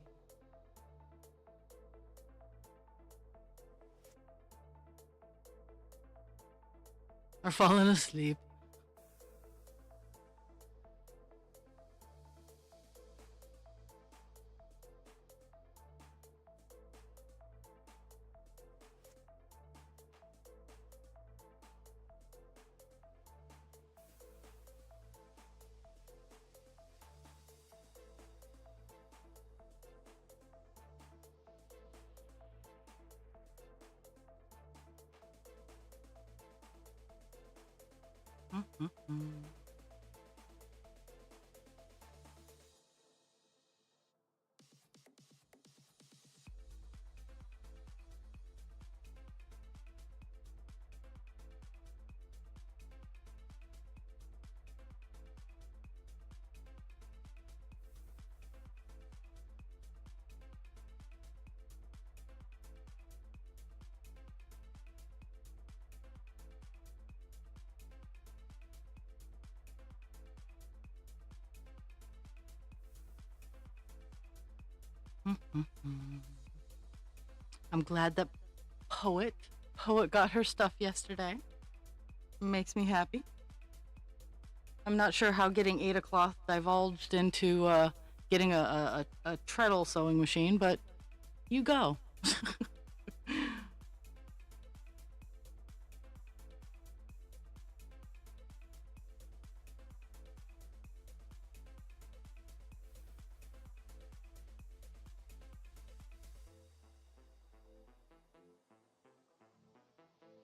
Or falling asleep. I'm glad that Poet got her stuff yesterday. Makes me happy. I'm not sure how getting Ada Cloth divulged into getting a treadle sewing machine, but you go.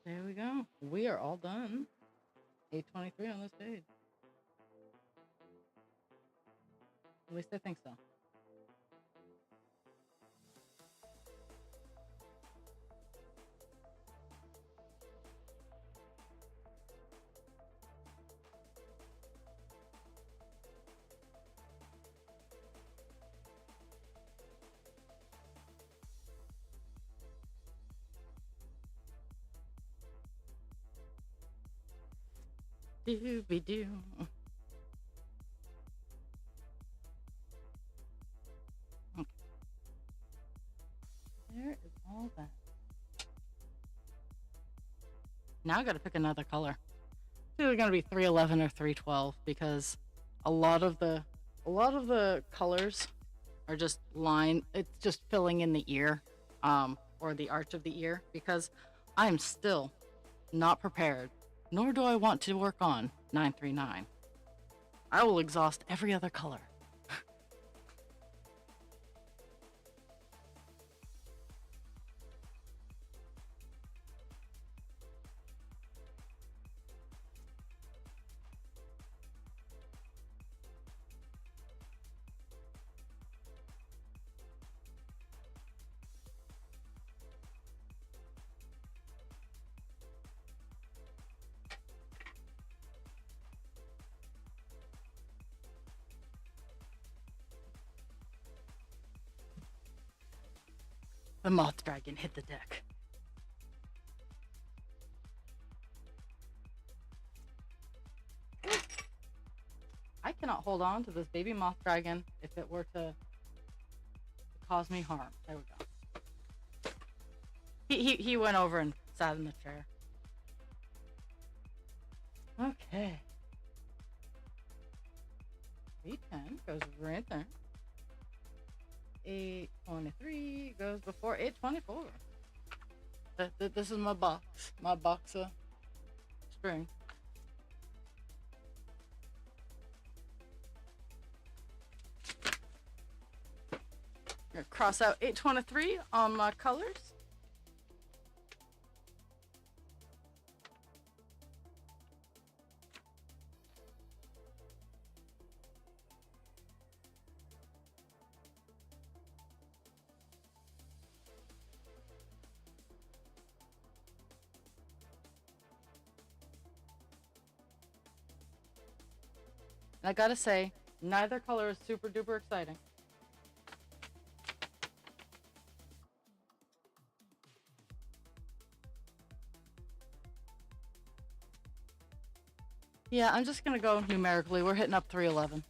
There we go. We are all done. 8:23 on this page. At least I think so. Dooby-doo. Okay. There is all that. Now I gotta pick another color. It's either gonna be 311 or 312 because a lot of the colors are just it's just filling in the ear, or the arch of the ear, because I'm still not prepared, nor do I want to work on 939. I will exhaust every other color. The moth dragon hit the deck. I cannot hold on to this baby moth dragon if it were to cause me harm. There we go. He went over and sat in the chair. Okay. 810 goes right there. 823 goes before 824. This is my box of string. I'm gonna cross out 823 on my colors. And I gotta say, neither color is super duper exciting. Yeah, I'm just gonna go numerically. We're hitting up 311.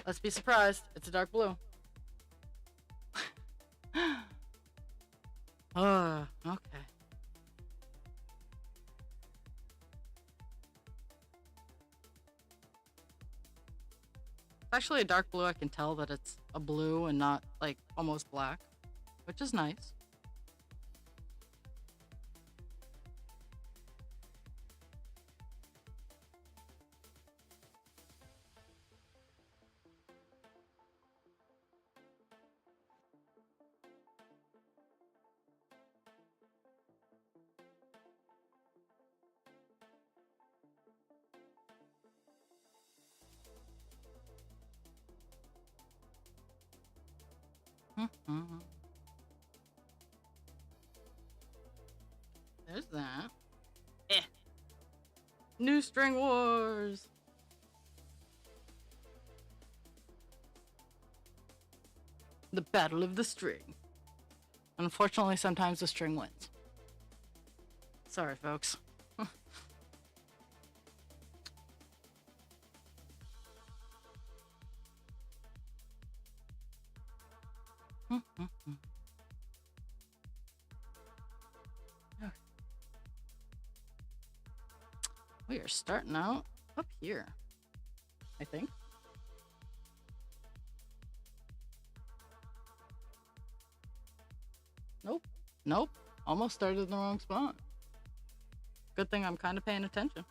Let's be surprised. It's a dark blue. Oh, okay. It's actually a dark blue. I can tell that it's a blue and not like almost black, which is nice. There's that. New String Wars. The Battle of the String. Unfortunately, sometimes the string wins. Sorry, folks. Okay. We are starting out up here, I think. Nope. Nope. Almost started in the wrong spot. Good thing I'm kind of paying attention.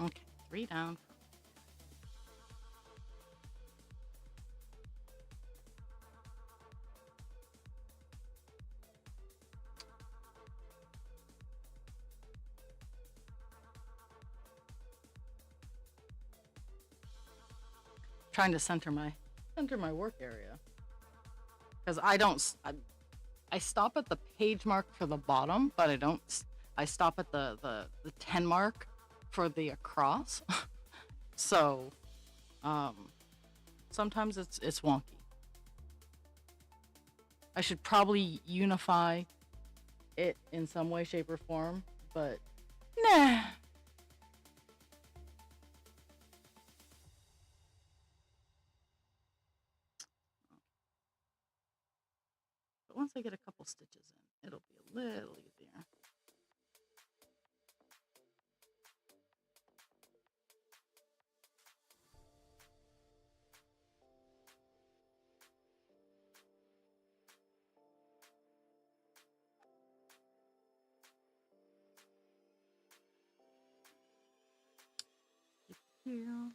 Okay, 3 down. Trying to center my work area, because I stop at the page mark for the bottom, but I stop at the 10 mark for the across. So sometimes it's wonky. I should probably unify it in some way, shape, or form, but nah. But once I get a couple stitches in, it'll be a little easier. Here.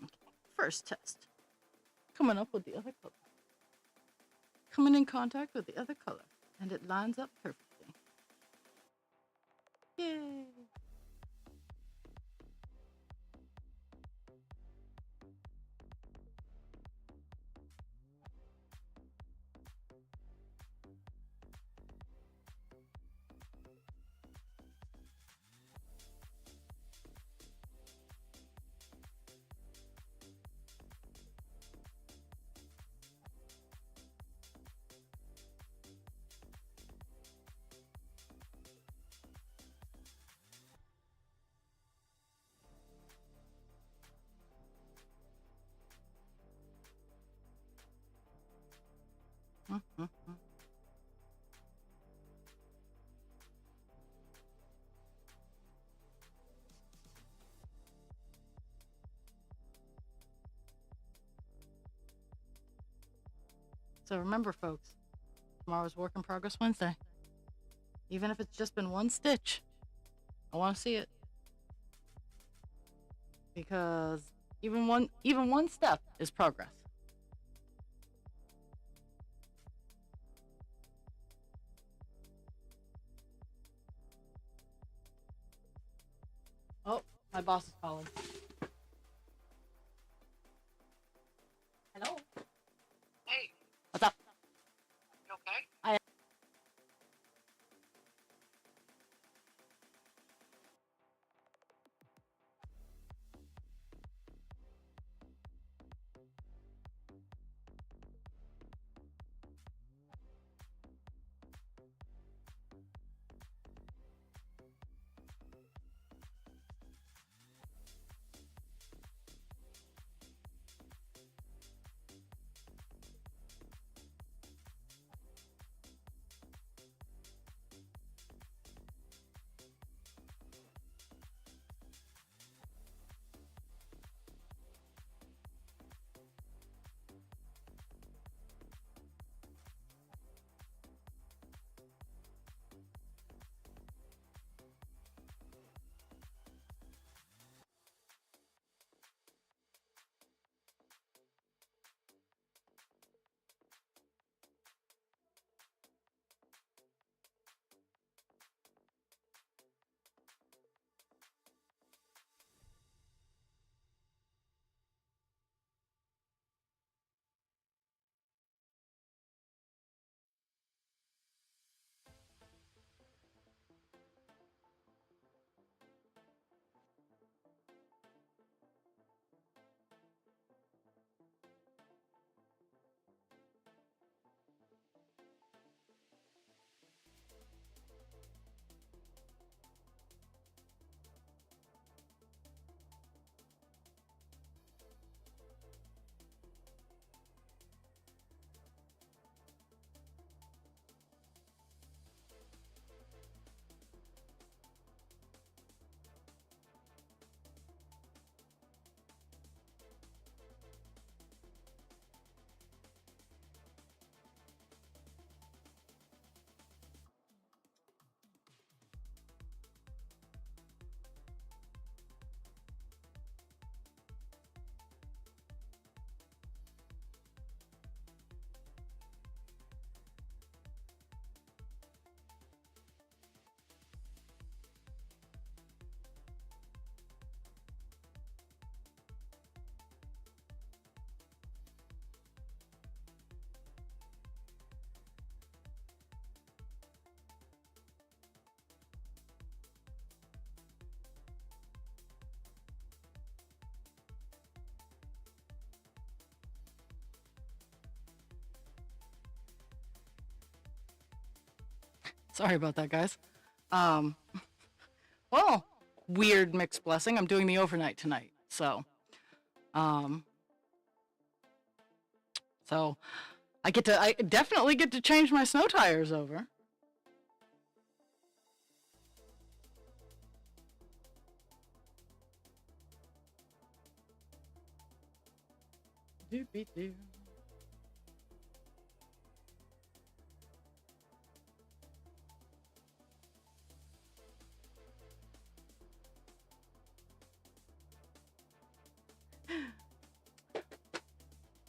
Okay. First test. Coming up with the other color. Coming in contact with the other color, and it lines up perfectly. Yay! Mm-hmm. So remember, folks, tomorrow's Work in Progress Wednesday. Even if it's just been one stitch, I want to see it, because even one step is progress. Oh, my boss is calling. Hello. Hey, What's up? you okay? Sorry about that, guys. Um, well, weird mixed blessing. I'm doing the overnight tonight, um, so I definitely get to change my snow tires over. Doopy-doo.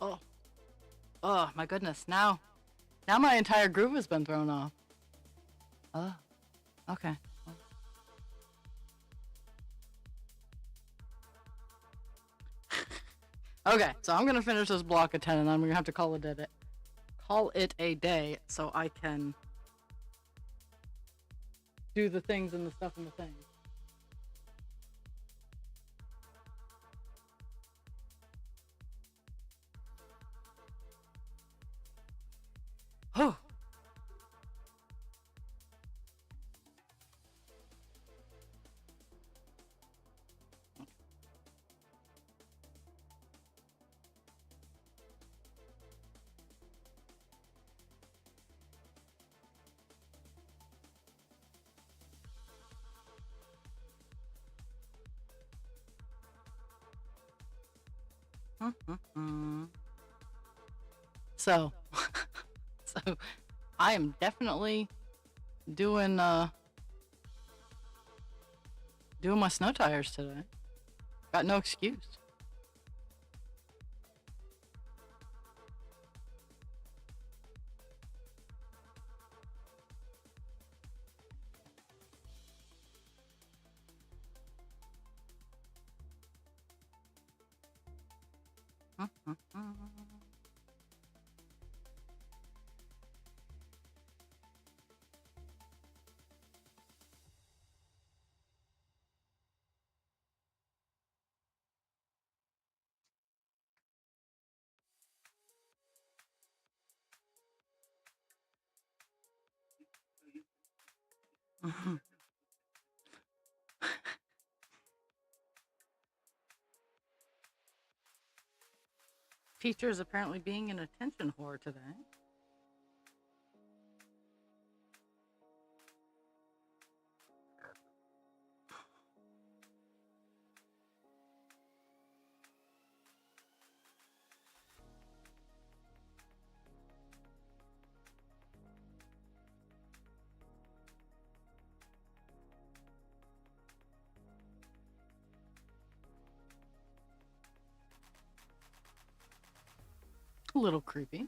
Oh, oh my goodness! Now my entire groove has been thrown off. Oh, okay. Okay, so I'm gonna finish this block of 10, and I'm gonna have to call it a day, so I can do the things and the stuff and the things. Oh. So, so I am definitely doing doing my snow tires today. Got no excuse. Teacher is apparently being an attention whore today. A little creepy.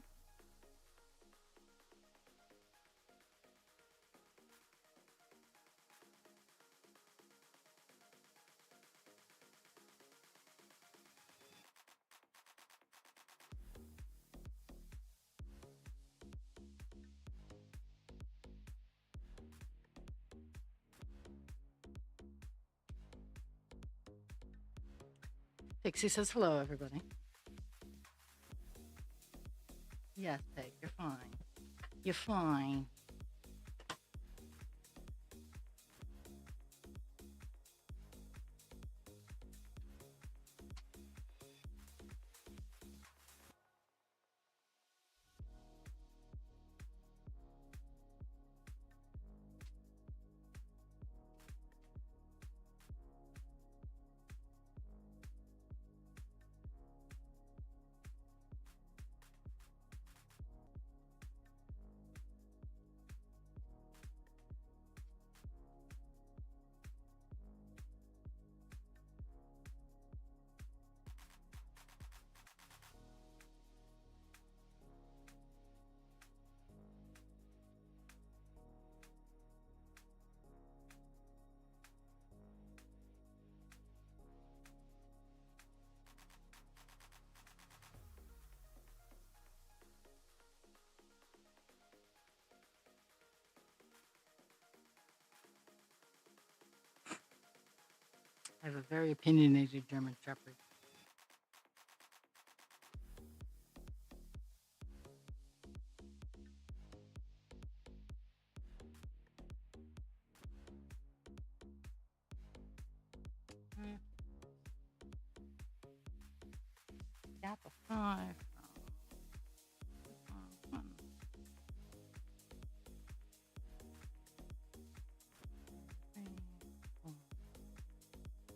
Pixie says hello, everybody. Yes, Peg, you're fine. You're fine. I have a very opinionated German Shepherd.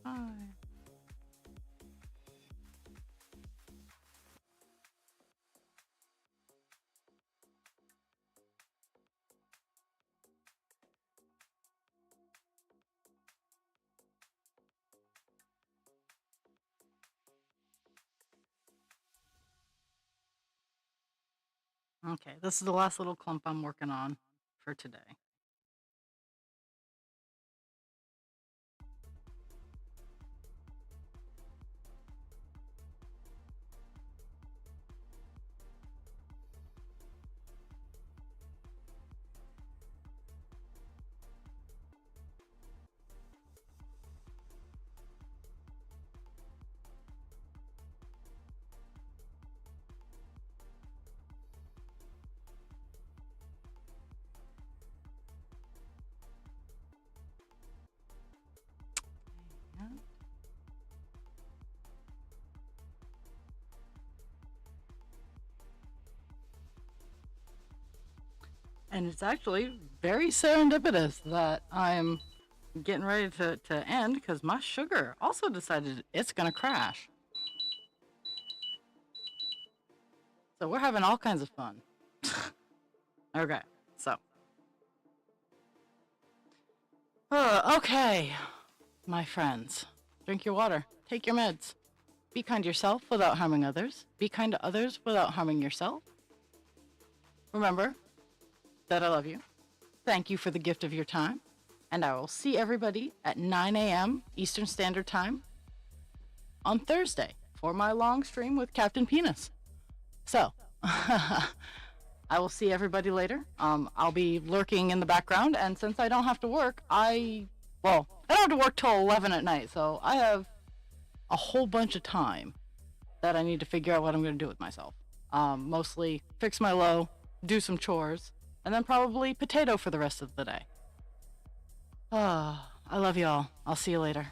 Bye. Okay, this is the last little clump I'm working on for today. Yeah. And it's actually very serendipitous that I'm getting ready to end because my sugar also decided it's going to crash. So we're having all kinds of fun. Okay, so. Okay, my friends. Drink your water. Take your meds. Be kind to yourself without harming others. Be kind to others without harming yourself. Remember that I love you. Thank you for the gift of your time. And I will see everybody at 9 a.m. Eastern Standard Time on Thursday for my long stream with Captain Penis. So, I will see everybody later. I'll be lurking in the background, and since I don't have to work, I don't have to work till 11 at night, so I have a whole bunch of time that I need to figure out what I'm going to do with myself. Mostly fix my low, do some chores, and then probably potato for the rest of the day. I love y'all. I'll see you later.